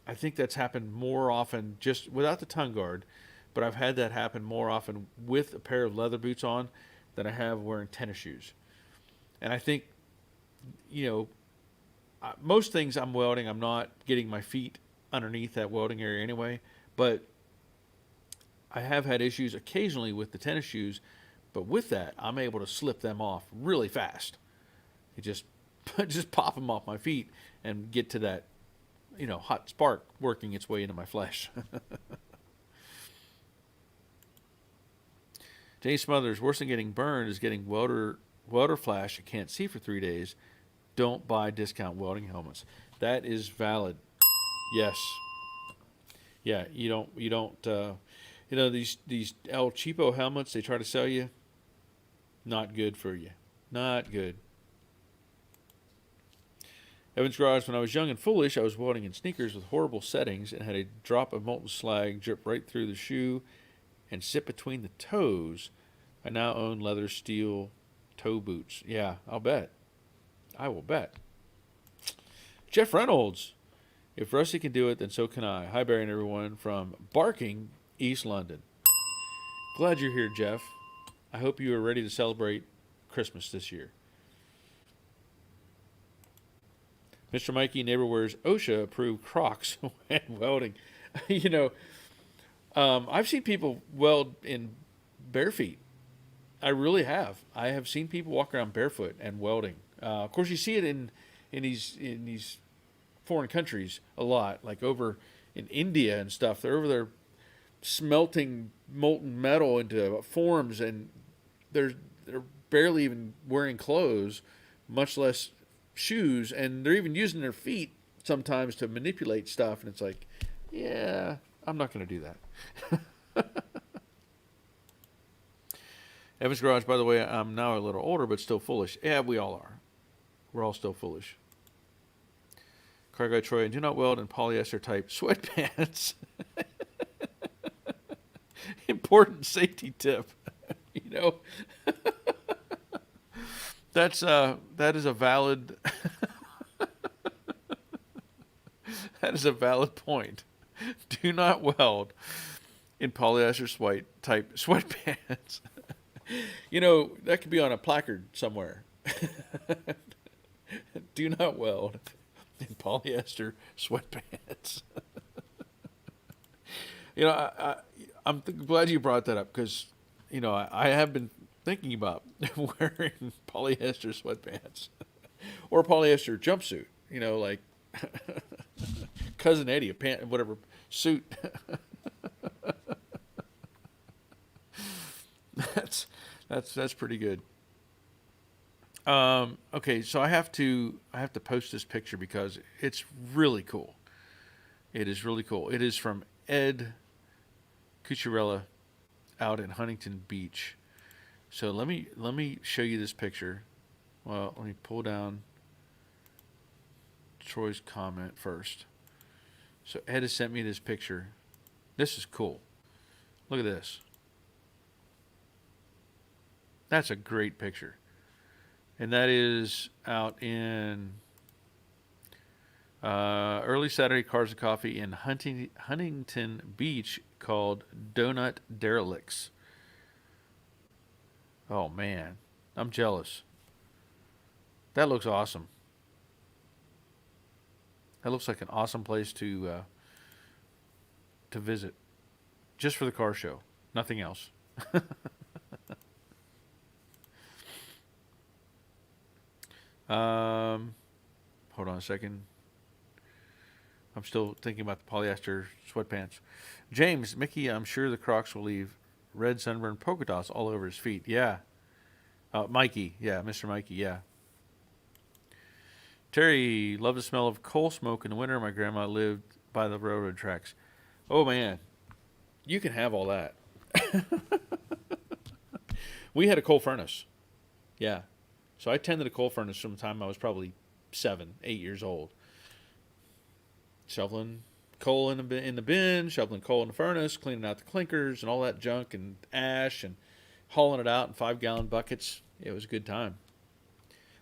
[SPEAKER 1] I think that's happened more often just without the tongue guard, but I've had that happen more often with a pair of leather boots on than I have wearing tennis shoes. And I think, you know, most things I'm welding, I'm not getting my feet underneath that welding area anyway, but I have had issues occasionally with the tennis shoes, but with that, I'm able to slip them off really fast. It just pop them off my feet and get to that, you know, hot spark working its way into my flesh. Jay Smothers, worse than getting burned is getting welder flash you can't see for 3 days. Don't buy discount welding helmets. That is valid. Yes. Yeah, you don't you know, these El Cheapo helmets they try to sell you, not good for you. Not good. Evan's Garage, when I was young and foolish, I was welding in sneakers with horrible settings and had a drop of molten slag drip right through the shoe and sit between the toes. I now own leather steel toe boots. Yeah, I'll bet. I will bet. Jeff Reynolds, if Rusty can do it, then so can I. Hi, Barry and everyone from Barking, East London. Glad you're here, Jeff. I hope you are ready to celebrate Christmas this year. Mr. Mikey, neighbor wears OSHA-approved Crocs when welding. You know, I've seen people weld in bare feet. I really have. I have seen people walk around barefoot and welding. Of course, you see it in these foreign countries a lot, like over in India and stuff. They're over there smelting molten metal into forms, and they're barely even wearing clothes, much less shoes, and they're even using their feet sometimes to manipulate stuff. And it's like, yeah, I'm not going to do that. Evan's Garage, by the way, I'm now a little older, but still foolish. Yeah, we all are. We're all still foolish. Car Guy Troy, do not weld in polyester type sweatpants. Important safety tip. You know, that is a valid that is a valid point. Do not weld in polyester type sweatpants. You know, that could be on a placard somewhere. Do not weld in polyester sweatpants. You know, I'm glad you brought that up, because, you know, I have been thinking about wearing polyester sweatpants or a polyester jumpsuit, you know, like Cousin Eddie, whatever That's pretty good. Okay, so I have to post this picture because it's really cool. It is really cool. It is from Ed Cucurella out in Huntington Beach. So let me show you this picture. Well, let me pull down Troy's comment first. So Ed has sent me this picture. This is cool. Look at this. That's a great picture. And that is out in early Saturday Cars and Coffee in Huntington Beach called Donut Derelicts. Oh, man. I'm jealous. That looks awesome. That looks like an awesome place to visit. Just for the car show. Nothing else. Hold on a second. I'm still thinking about the polyester sweatpants. James, Mickey, I'm sure the Crocs will leave red sunburned polka dots all over his feet. Yeah. Mikey. Yeah, Mr. Mikey. Yeah. Terry, love the smell of coal smoke in the winter. My grandma lived by the railroad tracks. Oh, man. You can have all that. We had a coal furnace. Yeah. So I tended a coal furnace from the time I was probably 7, 8 years old. Shoveling coal in the bin, shoveling coal in the furnace, cleaning out the clinkers and all that junk and ash and hauling it out in 5-gallon buckets. It was a good time.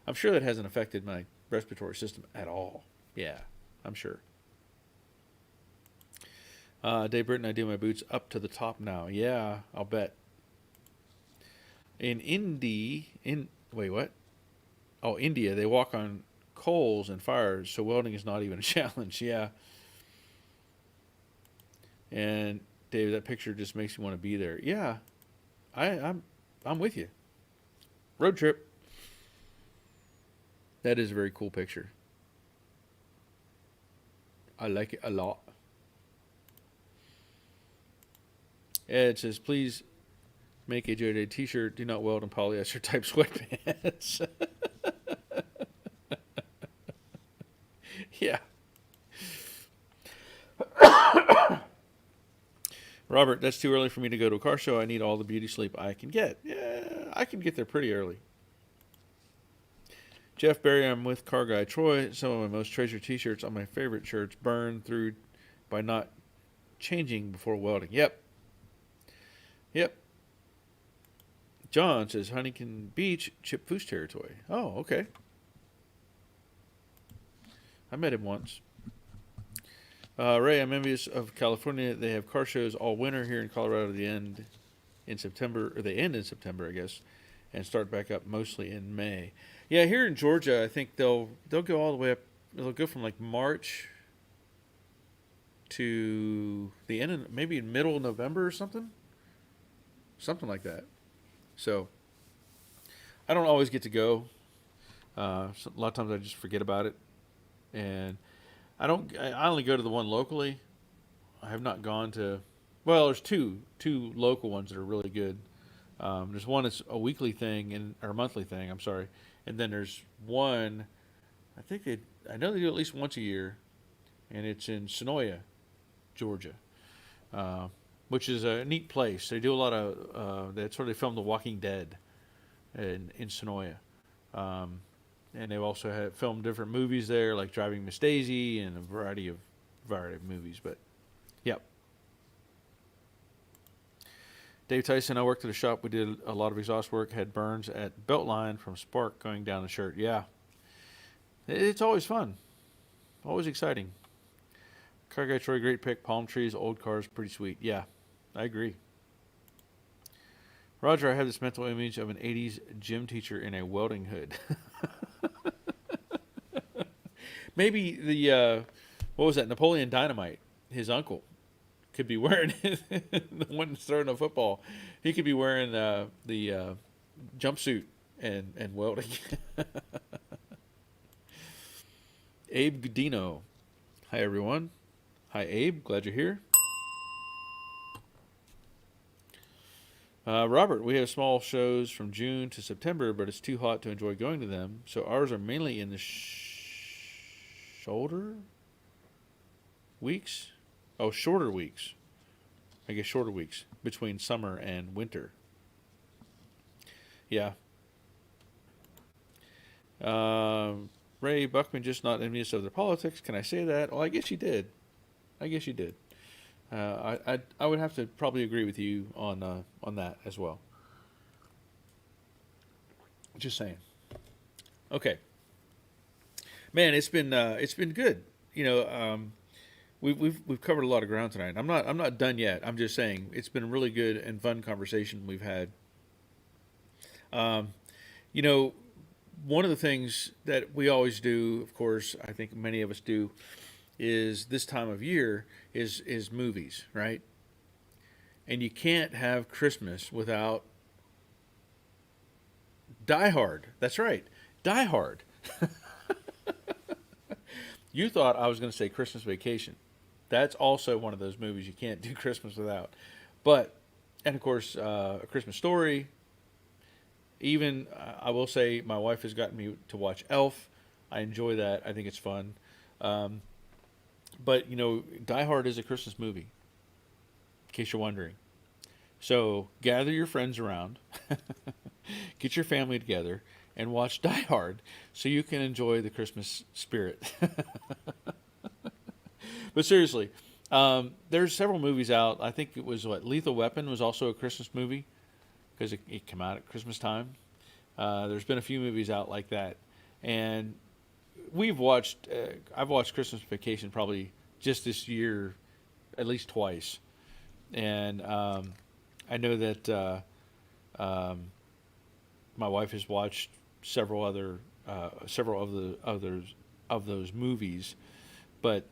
[SPEAKER 1] I'm sure that hasn't affected my respiratory system at all. Yeah, I'm sure. Dave Britton, I do my boots up to the top now. Yeah, I'll bet. Wait, what? Oh, India, they walk on coals and fires, so welding is not even a challenge. Yeah. And Dave, that picture just makes me want to be there. Yeah, I'm with you. Road trip. That is a very cool picture. I like it a lot. Ed says, please make a JJ t-shirt. Do not weld in polyester type sweatpants. Yeah. Robert, that's too early for me to go to a car show. I need all the beauty sleep I can get. Yeah, I can get there pretty early. Jeff Berry, I'm with Car Guy Troy. Some of my most treasured t-shirts on my favorite shirts burned through by not changing before welding. Yep. John says Huntington Beach, Chip Foose territory. Oh, okay. I met him once. Ray, I'm envious of California. They have car shows all winter. Here in Colorado. They end in September, I guess, and start back up mostly in May. Yeah, here in Georgia, I think they'll go all the way up. They'll go from like March to the end of maybe middle of November or something like that. So I don't always get to go. A lot of times I just forget about it, and I only go to the one locally. I have not gone to. Well, there's two local ones that are really good. There's one that's a weekly thing or a monthly thing. I'm sorry, and then there's one. I know they do at least once a year, and it's in Sonoya, Georgia, which is a neat place. They do a lot of. That's where they filmed The Walking Dead, in Sonoya. And they've also filmed different movies there, like Driving Miss Daisy and a variety of movies. But, yep. Dave Tyson, I worked at a shop. We did a lot of exhaust work, had burns at belt line from spark going down the shirt. Yeah. It's always fun. Always exciting. Car Guy Troy, great pick. Palm trees, old cars, pretty sweet. Yeah, I agree. Roger, I have this mental image of an 80s gym teacher in a welding hood. Maybe what was that, Napoleon Dynamite, his uncle, could be wearing the one that's throwing a football. He could be wearing the jumpsuit and welding. Abe Godino. Hi, everyone. Hi, Abe. Glad you're here. Robert, we have small shows from June to September, but it's too hot to enjoy going to them. So ours are mainly in the shoulder weeks. Oh, shorter weeks. I guess shorter weeks between summer and winter. Yeah. Ray Buckman just not envious of their politics. Can I say that? Well, I guess you did. I guess you did. I would have to probably agree with you on that as well. Just saying. Okay. Man, it's been good. You know, we've covered a lot of ground tonight. I'm not done yet. I'm just saying it's been a really good and fun conversation we've had. You know, one of the things that we always do, of course, I think many of us do, is this time of year is movies, right? And you can't have Christmas without Die Hard. That's right, Die Hard. You thought I was going to say Christmas Vacation. That's also one of those movies you can't do Christmas without. But, and of course, A Christmas Story. Even, I will say, my wife has gotten me to watch Elf. I enjoy that. I think it's fun. But, you know, Die Hard is a Christmas movie, in case you're wondering. So gather your friends around, get your family together, and watch Die Hard so you can enjoy the Christmas spirit. But seriously, there's several movies out. I think it was, Lethal Weapon was also a Christmas movie because it came out at Christmas time. There's been a few movies out like that. And I've watched Christmas Vacation probably just this year at least twice. And I know that my wife has watched several of the others of those movies, but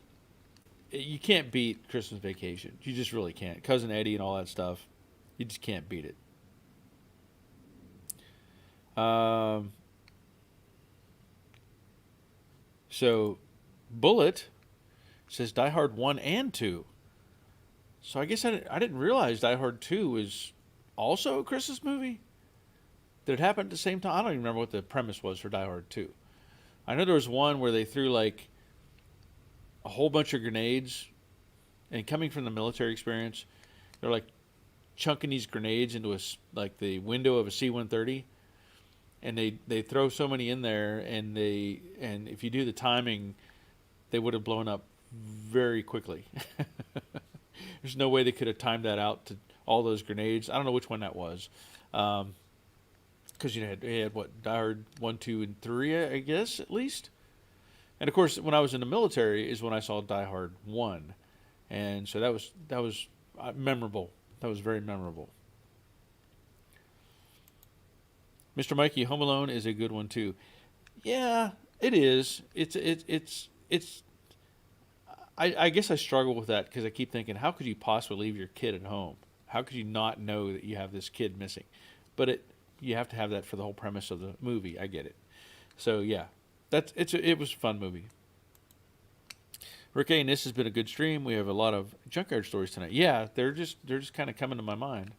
[SPEAKER 1] you can't beat Christmas Vacation. You just really can't. Cousin Eddie and all that stuff, you just can't beat it. So Bullet says Die Hard 1 and 2. So I guess I didn't realize Die Hard 2 is also a Christmas movie. Did it happen at the same time? I don't even remember what the premise was for Die Hard 2. I know there was one where they threw like a whole bunch of grenades, and coming from the military experience, they're like chunking these grenades into like the window of a C-130, and they throw so many in there, and if you do the timing, they would have blown up very quickly. There's no way they could have timed that out to all those grenades. I don't know which one that was. Because you had what, Die Hard 1, 2, and 3, I guess, at least. And of course, when I was in the military is when I saw Die Hard 1, and so that was memorable. That was very memorable. Mr. Mikey, Home Alone is a good one too. Yeah, it is. It's. I guess I struggle with that because I keep thinking, how could you possibly leave your kid at home? How could you not know that you have this kid missing? But you have to have that for the whole premise of the movie. I get it. So yeah, it was a fun movie. Rick A, and this has been a good stream. We have a lot of junkyard stories tonight. Yeah, they're just kind of coming to my mind.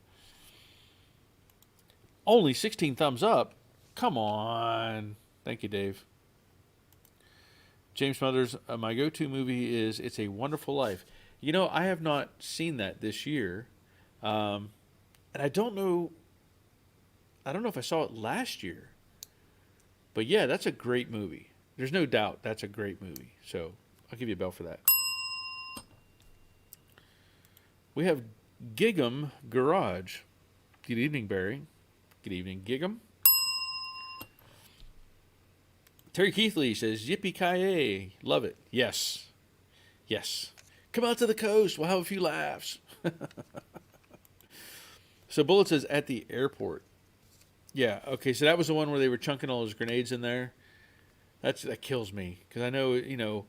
[SPEAKER 1] Only 16 thumbs up. Come on. Thank you, Dave. James Smothers, my go-to movie is It's a Wonderful Life. You know, I have not seen that this year. And I don't know if I saw it last year. But yeah, that's a great movie. There's no doubt that's a great movie. So I'll give you a bell for that. We have Gig'em Garage. Good evening, Barry. Good evening, Gig'em. Terry Keithley says, yippee-ki-yay. Love it. Yes. Yes. Come out to the coast. We'll have a few laughs. So Bullet says, at the airport. Yeah, okay, so that was the one where they were chunking all those grenades in there. That kills me. Because I know, you know,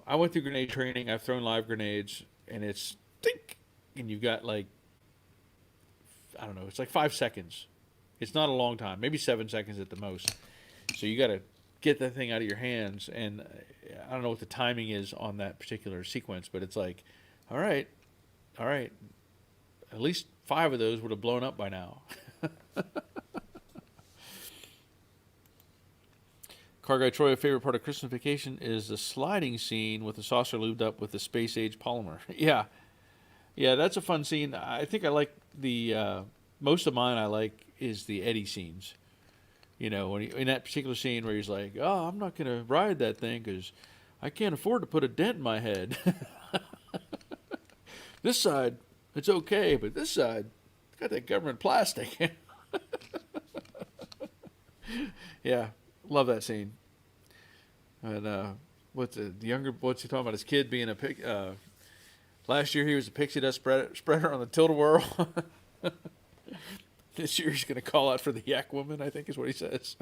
[SPEAKER 1] I went through grenade training. I've thrown live grenades. And it's, dink, and you've got like, I don't know, it's like 5 seconds. It's not a long time. Maybe 7 seconds at the most. So you got to get that thing out of your hands, and I don't know what the timing is on that particular sequence, but it's like, all right, at least 5 of those would have blown up by now. Car Guy Troy, a favorite part of Christmas Vacation is the sliding scene with the saucer lubed up with the space age polymer. Yeah, yeah, that's a fun scene. I think I like the most of mine. I like is the Eddie scenes. You know, when in that particular scene where he's like, "Oh, I'm not gonna ride that thing because I can't afford to put a dent in my head." This side, it's okay, but this side, it's got that government plastic. Yeah, love that scene. And what's the younger? What's he talking about? His kid being a pig. Last year he was a pixie dust spreader on the tilt-a-whirl. This year he's going to call out for the yak woman, I think is what he says.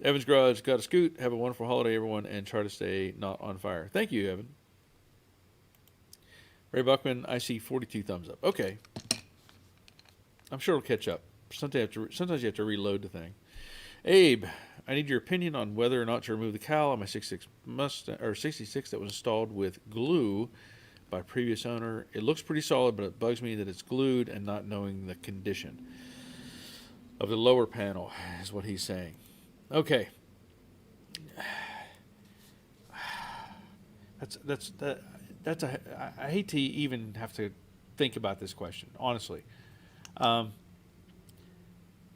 [SPEAKER 1] Evan's Garage got a scoot. Have a wonderful holiday, everyone, and try to stay not on fire. Thank you, Evan. Ray Buckman, I see 42 thumbs up. Okay. I'm sure it'll catch up. Sometimes you have to reload the thing. Abe, I need your opinion on whether or not to remove the cowl on my 66 Mustang or 66 that was installed with glue by previous owner. It looks pretty solid, but it bugs me that it's glued and not knowing the condition of the lower panel is what he's saying. Okay. I hate to even have to think about this question, honestly.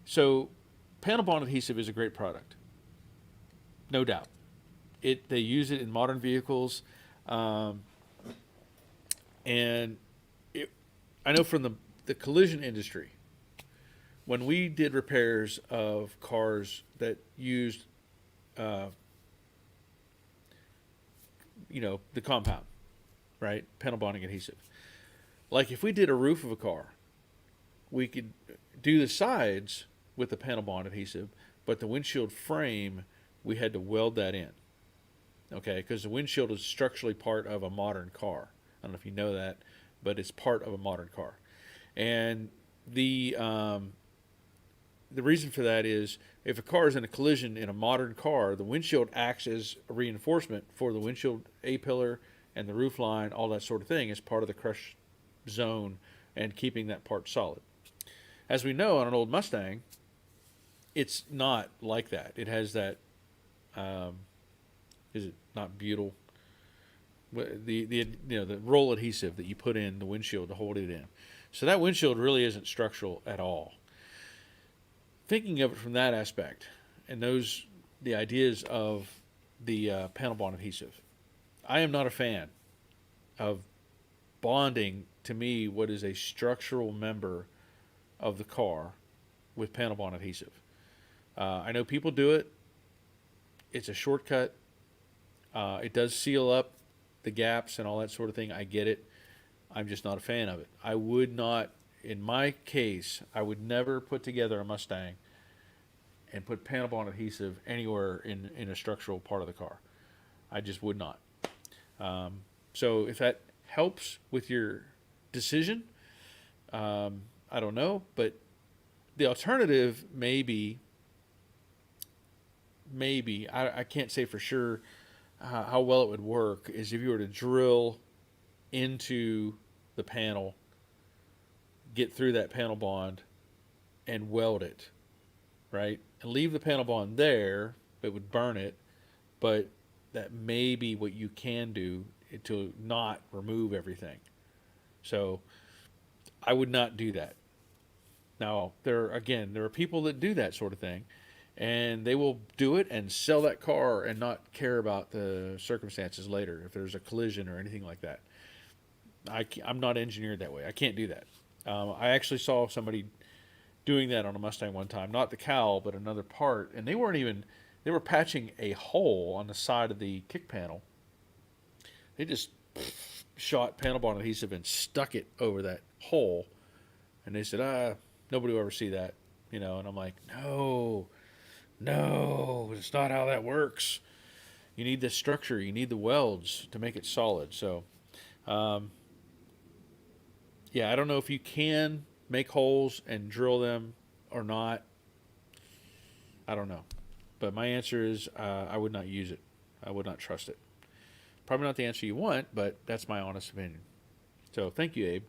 [SPEAKER 1] So panel bond adhesive is a great product, no doubt. They use it in modern vehicles, and I know from the collision industry, when we did repairs of cars that used, the compound, right, panel bonding adhesive. Like if we did a roof of a car, we could do the sides with the panel bond adhesive, but the windshield frame, we had to weld that in. Okay, because the windshield is structurally part of a modern car. I don't know if you know that, but it's part of a modern car. And the reason for that is if a car is in a collision in a modern car, the windshield acts as a reinforcement for the windshield A-pillar and the roof line, all that sort of thing, as part of the crush zone and keeping that part solid. As we know, on an old Mustang, it's not like that. It has that, is it not butyl? The roll adhesive that you put in the windshield to hold it in. So that windshield really isn't structural at all. Thinking of it from that aspect, and the ideas of the panel bond adhesive, I am not a fan of bonding, to me, what is a structural member of the car with panel bond adhesive. I know people do it. It's a shortcut. It does seal up the gaps and all that sort of thing. I get it. I'm just not a fan of it. I would not, in my case, I would never put together a Mustang and put panel bond adhesive anywhere in a structural part of the car. I just would not. So if that helps with your decision, I don't know, but the alternative maybe I can't say for sure how well it would work, is if you were to drill into the panel, get through that panel bond, and weld it, right? And leave the panel bond there, it would burn it, but that may be what you can do to not remove everything. So I would not do that. Now, there are people that do that sort of thing, and they will do it and sell that car and not care about the circumstances later if there's a collision or anything like that. I'm not engineered that way. I can't do that. I actually saw somebody doing that on a Mustang one time, not the cowl, but another part, and they were patching a hole on the side of the kick panel. They just shot panel bond adhesive and stuck it over that hole, and they said, nobody will ever see that, and I'm like, no, it's not how that works. You need the structure, you need the welds to make it solid. So, yeah, I don't know if you can make holes and drill them or not. I don't know. But my answer is I would not use it. I would not trust it. Probably not the answer you want, but that's my honest opinion. So thank you, Abe.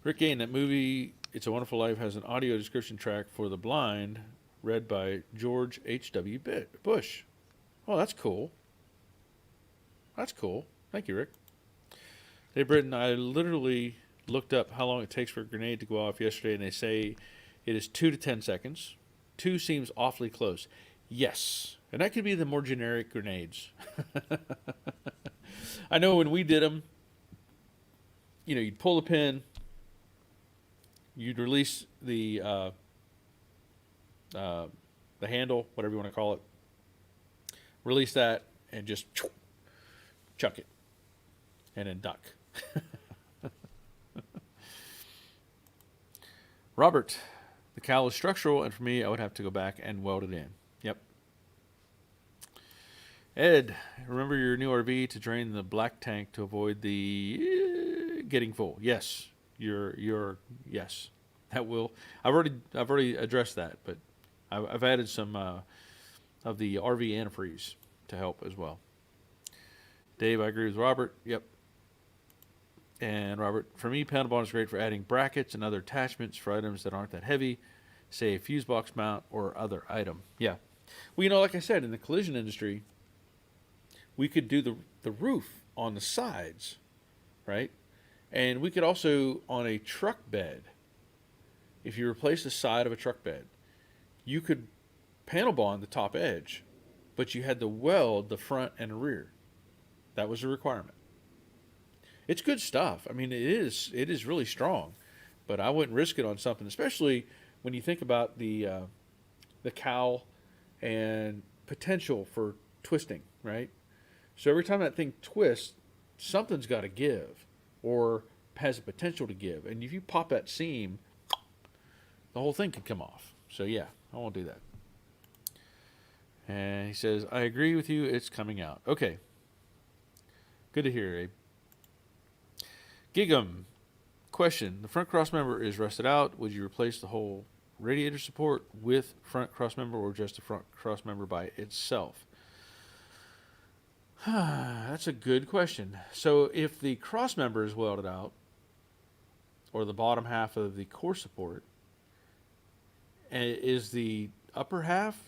[SPEAKER 1] Rick Gain, that movie It's a Wonderful Life has an audio description track for the blind read by George H.W. Bush. Oh, that's cool. That's cool. Thank you, Rick. Hey, Britton, I literally looked up how long it takes for a grenade to go off yesterday, and they say it is 2 to 10 seconds. 2 seems awfully close. Yes. And that could be the more generic grenades. I know when we did them, you know, you'd pull the pin, you'd release the handle, whatever you want to call it, release that, and just chuck it, and then duck. Robert, the cowl is structural, and for me, I would have to go back and weld it in. Yep. Ed, remember your new RV to drain the black tank to avoid the getting full. Yes, yes. That will. I've already addressed that, but I've added some of the RV antifreeze to help as well. Dave, I agree with Robert. Yep. And Robert, for me, panel bond is great for adding brackets and other attachments for items that aren't that heavy, say a fuse box mount or other item. Yeah. Well, you know, like I said, in the collision industry, we could do the roof on the sides, right? And we could also, on a truck bed, if you replace the side of a truck bed, you could panel bond the top edge, but you had to weld the front and the rear. That was a requirement. It's good stuff. I mean, it is really strong, but I wouldn't risk it on something, especially when you think about the cowl and potential for twisting, right? So every time that thing twists, something's got to give or has a potential to give. And if you pop that seam, the whole thing could come off. So yeah, I won't do that. And he says, I agree with you. It's coming out. Okay. Good to hear, Abe. Gig'em. Question. The front cross member is rusted out. Would you replace the whole radiator support with front cross member or just the front cross member by itself? That's a good question. So if the cross member is welded out, or the bottom half of the core support, is the upper half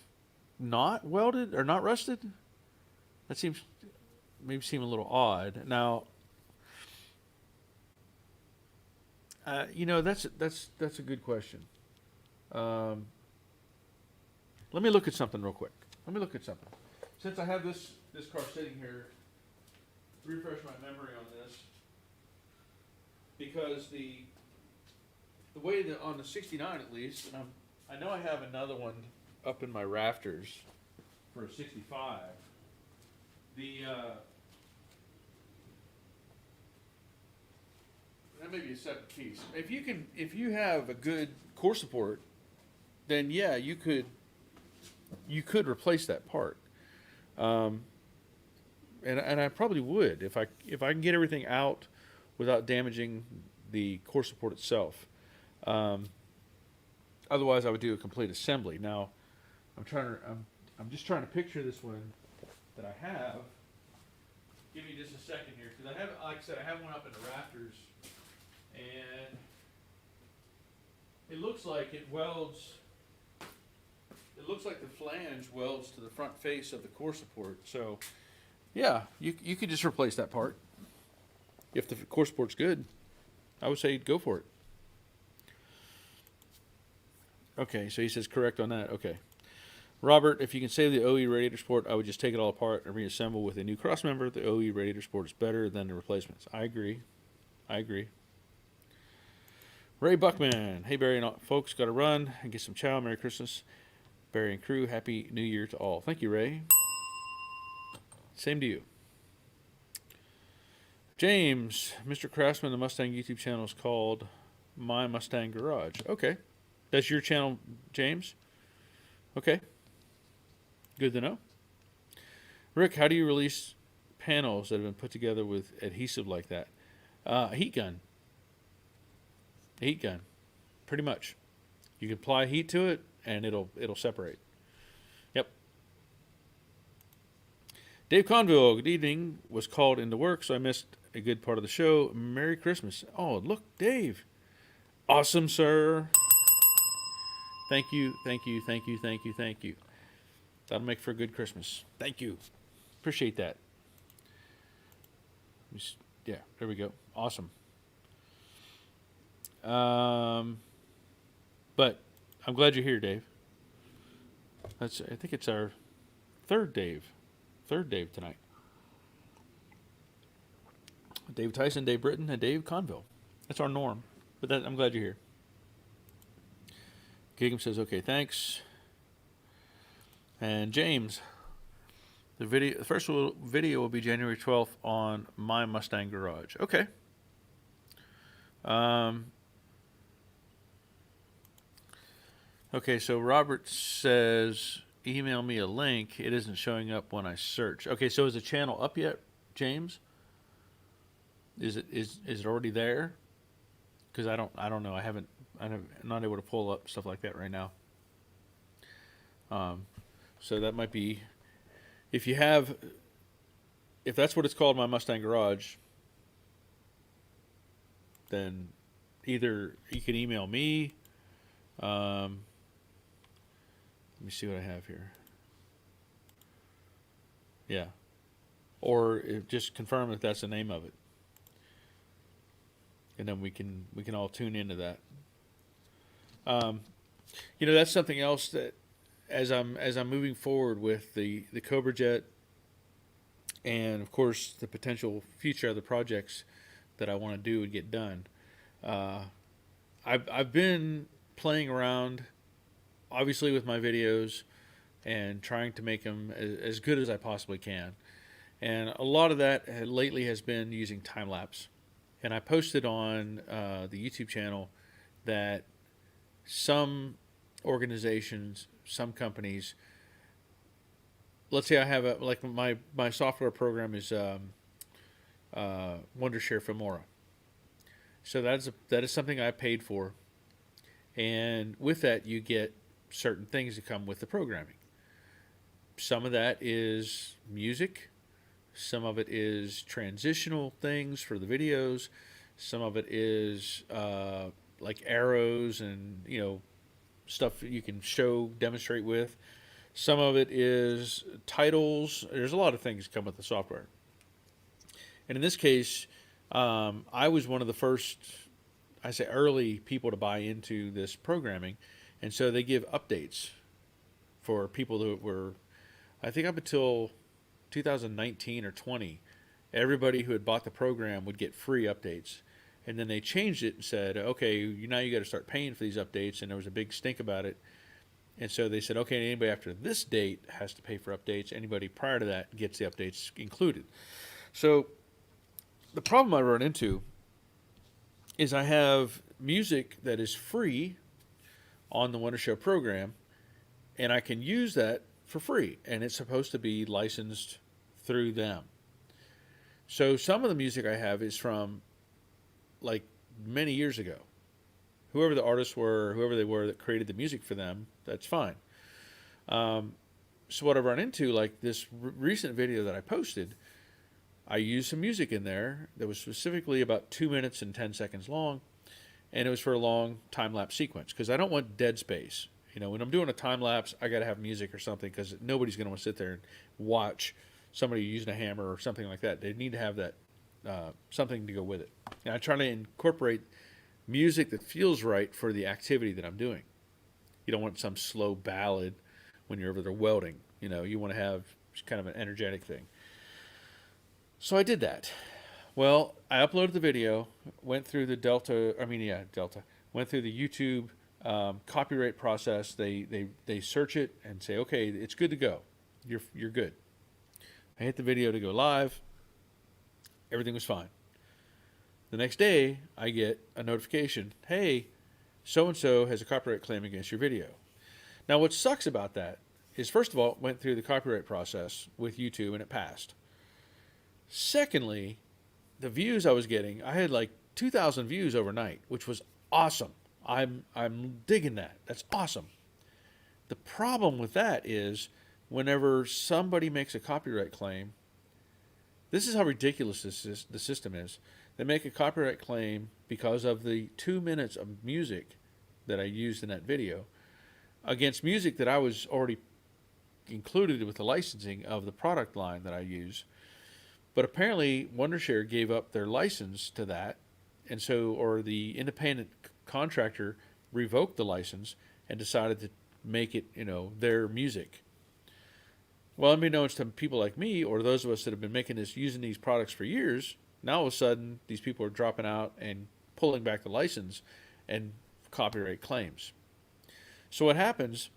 [SPEAKER 1] not welded or not rusted? That seems a little odd. Now, you know, that's a good question. Let me look at something real quick. Since I have this car sitting here, refresh my memory on this, because the way that on the 69 at least, and I know I have another one up in my rafters for a 65. That may be a separate piece. If you have a good core support, then yeah, you could replace that part. And I probably would if I can get everything out without damaging the core support itself. Otherwise, I would do a complete assembly. Now, I'm just trying to picture this one that I have. Give me just a second here, because I have, like I said, I have one up in the rafters, and it looks like it welds. It looks like the flange welds to the front face of the core support. So, yeah, you could just replace that part. If the core support's good, I would say go for it. Okay, so he says correct on that. Okay. Robert, if you can save the OE radiator support, I would just take it all apart and reassemble with a new cross member. The OE radiator support is better than the replacements. I agree. Ray Buckman. Hey, Barry and folks, got to run and get some chow. Merry Christmas. Barry and crew, Happy New Year to all. Thank you, Ray. Same to you. James, Mr. Craftsman, the Mustang YouTube channel is called My Mustang Garage. Okay. That's your channel, James? Okay. Good to know. Rick, how do you release panels that have been put together with adhesive like that? Heat gun. Heat gun. Pretty much. You can apply heat to it and it'll separate. Yep. Dave Conville, good evening. Was called into work, so I missed a good part of the show. Merry Christmas. Oh, look, Dave. Awesome, sir. Thank you, thank you, thank you, thank you, thank you. That'll make for a good Christmas. Thank you. Appreciate that. Yeah, there we go. Awesome. But I'm glad you're here, Dave. I think it's our third Dave tonight. Dave Tyson, Dave Britton, and Dave Conville. That's our norm. But I'm glad you're here. Gigam says, okay, thanks. And James, the first video will be January 12th on my Mustang garage. Okay. Okay, so Robert says, email me a link. It isn't showing up when I search. Okay, so is the channel up yet, James? Is it already there? Because I don't know. I'm not able to pull up stuff like that right now. So that might be, if that's what it's called, my Mustang garage, then either you can email me. Let me see what I have here. Yeah. Or just confirm if that's the name of it. And then we can all tune into that. That's something else that as I'm moving forward with the Cobra Jet and of course the potential future of the projects that I want to do and get done. I've been playing around obviously with my videos and trying to make them as good as I possibly can. And a lot of that lately has been using time lapse. And I posted on the YouTube channel that some organizations, some companies, let's say I have like my software program is Wondershare Filmora. So that is something I paid for. And with that, you get certain things that come with the programming. Some of that is music. Some of it is transitional things for the videos. Some of it is like arrows and, stuff that you can demonstrate with. Some of it is titles. There's a lot of things that come with the software. And in this case, I was one of the first, I say early people to buy into this programming. And so they give updates for people that were, I think up until 2019 or 20, everybody who had bought the program would get free updates. And then they changed it and said, okay, now you got to start paying for these updates. And there was a big stink about it. And so they said, okay, anybody after this date has to pay for updates. Anybody prior to that gets the updates included. So the problem I run into is I have music that is free on the Wonder Show program, and I can use that for free, and it's supposed to be licensed through them. So some of the music I have is from like many years ago. Whoever the artists were, whoever they were that created the music for them, that's fine. So what I run into, like this recent video that I posted, I used some music in there that was specifically about 2 minutes and 10 seconds long, and it was for a long time-lapse sequence because I don't want dead space. When I'm doing a time-lapse, I got to have music or something because nobody's going to want to sit there and watch somebody using a hammer or something like that. They need to have that something to go with it. And I try to incorporate music that feels right for the activity that I'm doing. You don't want some slow ballad when you're over there welding. You want to have kind of an energetic thing. So I did that. Well, I uploaded the video, went through the Delta, went through the YouTube copyright process. They search it and say, okay, it's good to go. You're good. I hit the video to go live. Everything was fine. The next day, I get a notification, hey, so-and-so has a copyright claim against your video. Now, what sucks about that is, first of all, it went through the copyright process with YouTube and it passed. Secondly, the views I was getting, I had like 2,000 views overnight, which was awesome. I'm digging that. That's awesome. The problem with that is whenever somebody makes a copyright claim, this is how ridiculous the system is. They make a copyright claim because of the 2 minutes of music that I used in that video against music that I was already included with the licensing of the product line that I use. But apparently Wondershare gave up their license to that, and so, or the independent contractor revoked the license and decided to make it, their music. Well, unbeknownst to people like me or those of us that have been making this, using these products for years, now all of a sudden these people are dropping out and pulling back the license and copyright claims. So what happens,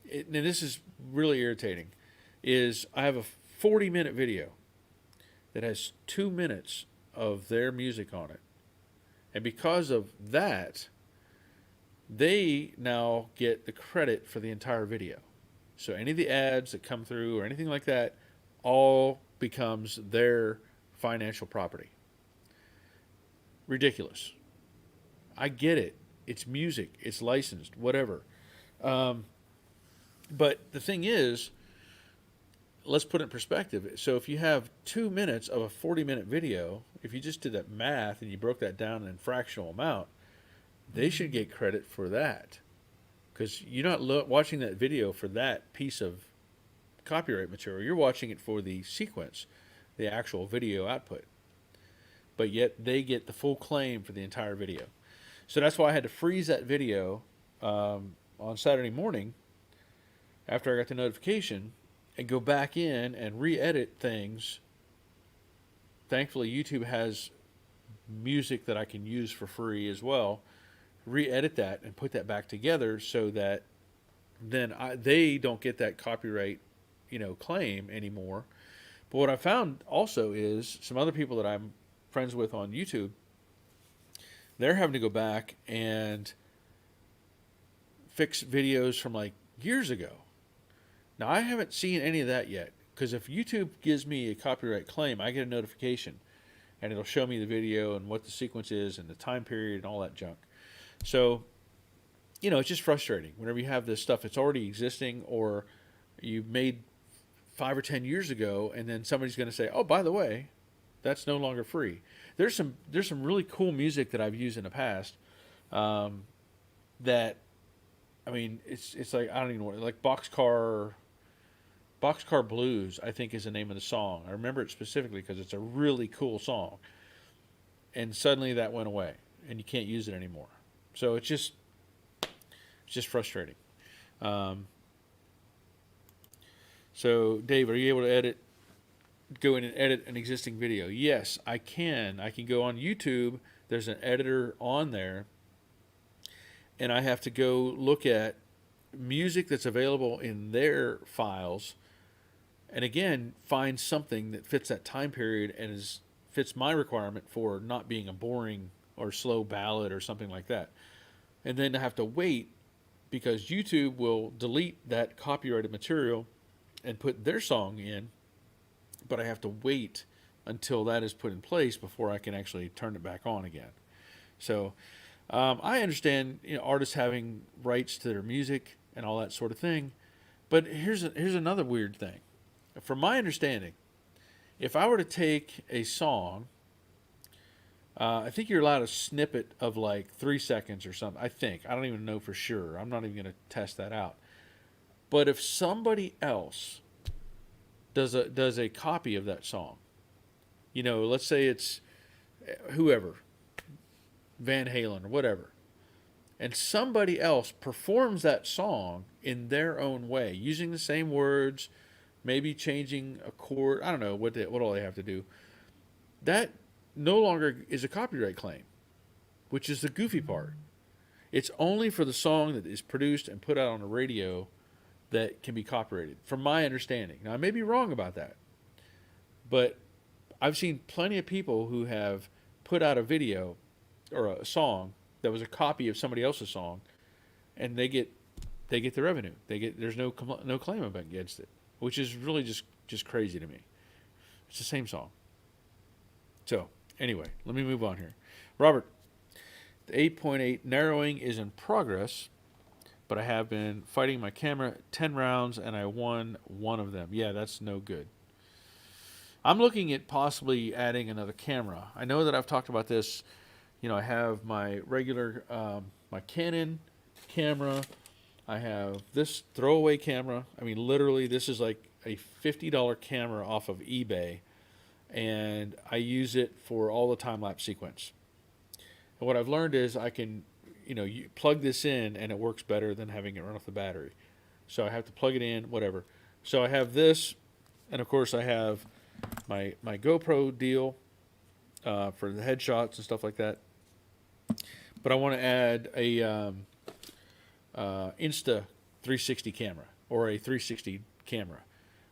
[SPEAKER 1] and this is really irritating, is I have a 40-minute video that has 2 minutes of their music on it. And because of that, they now get the credit for the entire video. So any of the ads that come through or anything like that all becomes their financial property. Ridiculous. I get it. It's music. It's licensed. Whatever. But the thing is, let's put it in perspective. So if you have 2 minutes of a 40-minute video, if you just did that math and you broke that down in fractional amount, they should get credit for that. Because you're not watching that video for that piece of copyright material. You're watching it for the sequence, the actual video output. But yet they get the full claim for the entire video. So that's why I had to freeze that video on Saturday morning after I got the notification and go back in and re-edit things. Thankfully, YouTube has music that I can use for free as well. Re-edit that and put that back together so that then they don't get that copyright, claim anymore. But what I found also is some other people that I'm friends with on YouTube, they're having to go back and fix videos from like years ago. Now, I haven't seen any of that yet, because if YouTube gives me a copyright claim, I get a notification, and it'll show me the video and what the sequence is and the time period and all that junk. So, it's just frustrating whenever you have this stuff that's already existing or you made 5 or 10 years ago, and then somebody's going to say, oh, by the way, that's no longer free. There's some really cool music that I've used in the past that, it's like, I don't even know, like Boxcar Blues, I think is the name of the song. I remember it specifically because it's a really cool song. And suddenly that went away, and you can't use it anymore. So it's just frustrating. So Dave, are you able to go in and edit an existing video? Yes, I can. I can go on YouTube. There's an editor on there, and I have to go look at music that's available in their files, and again, find something that fits that time period and fits my requirement for not being a boring or slow ballad or something like that. And then I have to wait, because YouTube will delete that copyrighted material and put their song in, but I have to wait until that is put in place before I can actually turn it back on again. So I understand, artists having rights to their music and all that sort of thing, but here's another weird thing. From my understanding, if I were to take a song, I think you're allowed a snippet of like 3 seconds or something. I think. I don't even know for sure. I'm not even going to test that out. But if somebody else does a copy of that song, let's say it's whoever, Van Halen or whatever, and somebody else performs that song in their own way, using the same words, maybe changing a chord, I don't know what all they have to do, that no longer is a copyright claim, which is the goofy part. It's only for the song that is produced and put out on the radio that can be copyrighted, from my understanding. Now, I may be wrong about that, but I've seen plenty of people who have put out a video or a song that was a copy of somebody else's song, and they get the revenue. There's no claim against it, which is really just crazy to me. It's the same song. So anyway, let me move on here. Robert, the 8.8 narrowing is in progress. but I have been fighting my camera 10 rounds and I won one of them. Yeah, that's no good. I'm looking at possibly adding another camera. I know that I've talked about this. You know, I have my regular, my Canon camera. I have this throwaway camera. I mean, literally, this is like a $50 camera off of eBay, and I use it for all the time-lapse sequence. And what I've learned is I can, you plug this in, and it works better than having it run off the battery. So I have to plug it in, whatever. So I have this, and of course I have my GoPro deal for the headshots and stuff like that. But I want to add a Insta 360 camera or a 360 camera.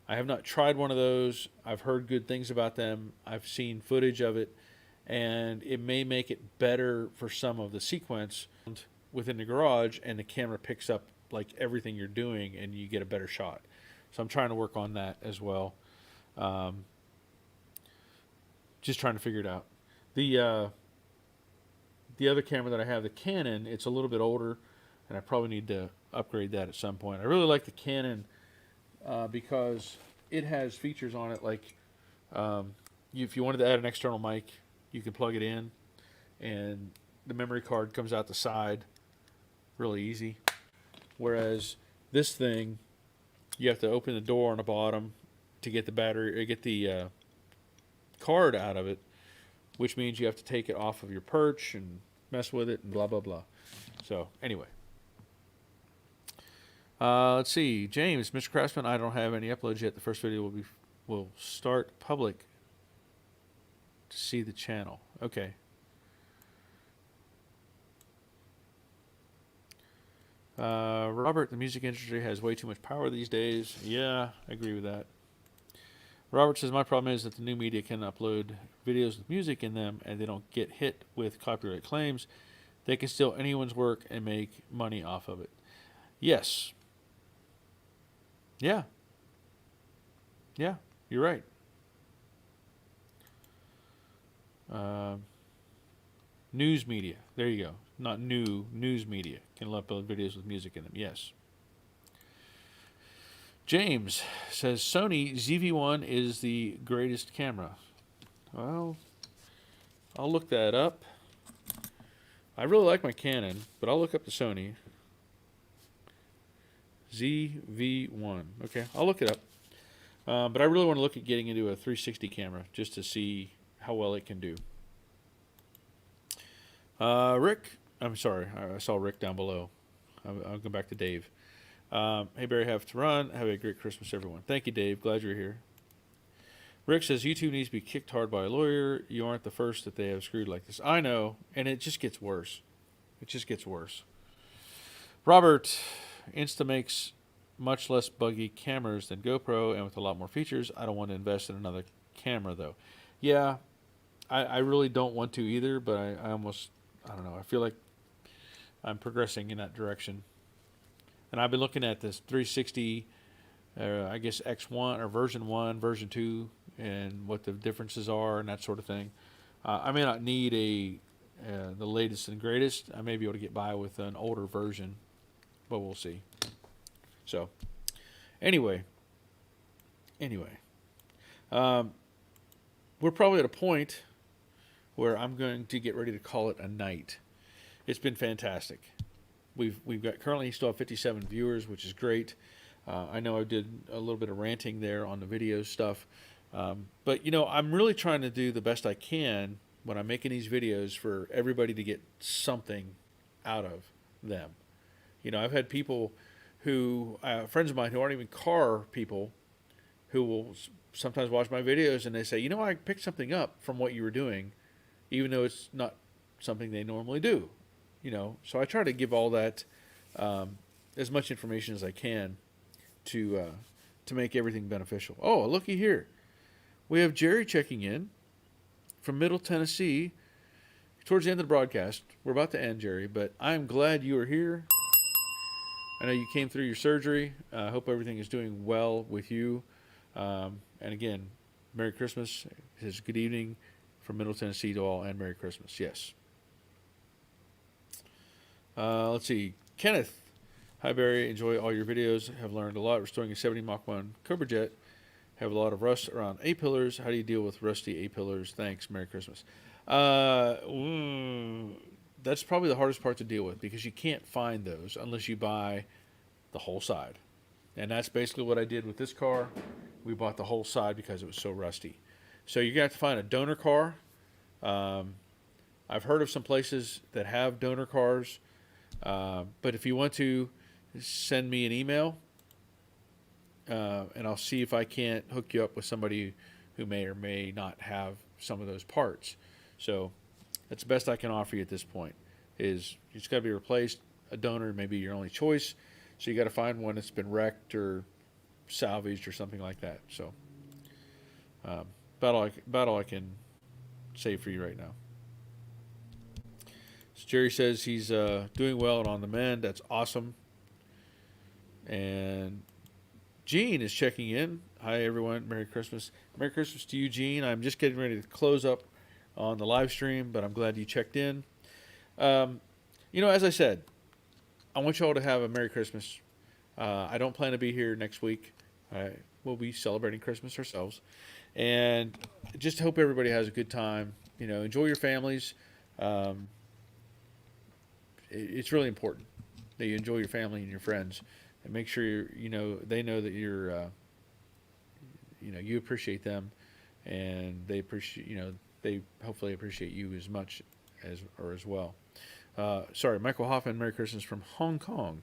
[SPEAKER 1] I have not tried one of those. I've heard good things about them. I've seen footage of it, and it may make it better for some of the sequence within the garage, and the camera picks up like everything you're doing, and you get a better shot. So I'm trying to work on that as well. Just trying to figure it out. The other camera that I have, the Canon, it's a little bit older, and I probably need to upgrade that at some point. I really like the Canon because it has features on it like if you wanted to add an external mic, you can plug it in, and the memory card comes out the side really easy. Whereas this thing, you have to open the door on the bottom to get the battery or get the card out of it, which means you have to take it off of your perch and mess with it and blah, blah, blah. So, anyway. Let's see. James, Mr. Craftsman, I don't have any uploads yet. The first video will start public to see the channel. Okay. Robert, the music industry has way too much power these days. Yeah, I agree with that. Robert says, my problem is that the new media can upload videos with music in them and they don't get hit with copyright claims. They can steal anyone's work and make money off of it. Yes. Yeah. Yeah, you're right. News media. There you go. Not news media can upload videos with music in them. Yes. James says Sony ZV-1 is the greatest camera. Well, I'll look that up. I really like my Canon, but I'll look up the Sony ZV-1. Okay, I'll look it up. But I really want to look at getting into a 360 camera just to see how well it can do. Rick, I'm sorry, I saw Rick down below. I'll go back to Dave. Hey, Barry, have to run. Have a great Christmas, everyone. Thank you, Dave. Glad you're here. Rick says, YouTube needs to be kicked hard by a lawyer. You aren't the first that they have screwed like this. I know, and it just gets worse. It just gets worse. Robert, Insta makes much less buggy cameras than GoPro and with a lot more features. I don't want to invest in another camera, though. Yeah, I really don't want to either, but I don't know. I feel like I'm progressing in that direction. And I've been looking at this 360, I guess X1 or version 1, version 2, and what the differences are and that sort of thing. I may not need the latest and greatest. I may be able to get by with an older version, but we'll see. So, anyway, we're probably at a point where I'm going to get ready to call it a night. It's been fantastic. We've got currently still have 57 viewers, which is great. I know I did a little bit of ranting there on the video stuff, but I'm really trying to do the best I can when I'm making these videos for everybody to get something out of them. I've had people who friends of mine who aren't even car people who will sometimes watch my videos and they say, I picked something up from what you were doing, even though it's not something they normally do. So I try to give all that as much information as I can to make everything beneficial. Oh, looky here. We have Jerry checking in from Middle Tennessee towards the end of the broadcast. We're about to end, Jerry, but I'm glad you are here. I know you came through your surgery. I hope everything is doing well with you. And again, Merry Christmas. It says good evening from Middle Tennessee to all, and Merry Christmas. Yes. Let's see. Kenneth, Hi Barry, enjoy all your videos. Have learned a lot restoring a 70 Mach 1 Cobra Jet. Have a lot of rust around A-pillars. How do you deal with rusty A-pillars? Thanks. Merry Christmas. Uh, mm, that's probably the hardest part to deal with because you can't find those unless you buy the whole side. And that's basically what I did with this car. We bought the whole side because it was so rusty. So you're going to have to find a donor car. I've heard of some places that have donor cars. But if you want to, send me an email. And I'll see if I can't hook you up with somebody who may or may not have some of those parts. So that's the best I can offer you at this point. Is it's got to be replaced. A donor may be your only choice. So you got to find one that's been wrecked or salvaged or something like that. So about all I can say for you right now. So Jerry says he's doing well and on the mend. That's awesome. And Gene is checking in. Hi, everyone. Merry Christmas. Merry Christmas to you, Gene. I'm just getting ready to close up on the live stream, but I'm glad you checked in. As I said, I want you all to have a Merry Christmas. I don't plan to be here next week. We'll be celebrating Christmas ourselves. And just hope everybody has a good time. Enjoy your families. It's really important that you enjoy your family and your friends. And make sure they know that you're, you appreciate them, and they they hopefully appreciate you as much as well. Sorry, Michael Hoffman, Merry Christmas from Hong Kong.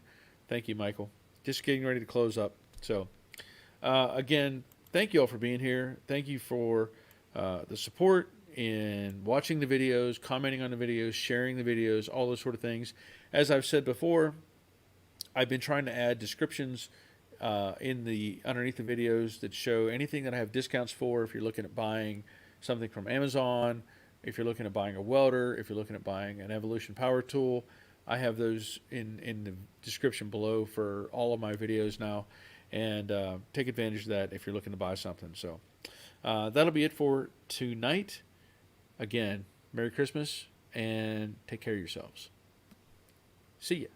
[SPEAKER 1] Thank you, Michael. Just getting ready to close up. So, again, thank you all for being here. Thank you for the support in watching the videos, commenting on the videos, sharing the videos, all those sort of things. As I've said before, I've been trying to add descriptions underneath the videos that show anything that I have discounts for. If you're looking at buying something from Amazon, if you're looking at buying a welder, if you're looking at buying an Evolution power tool, I have those in the description below for all of my videos now. And take advantage of that if you're looking to buy something. So that'll be it for tonight. Again, Merry Christmas and take care of yourselves. See ya.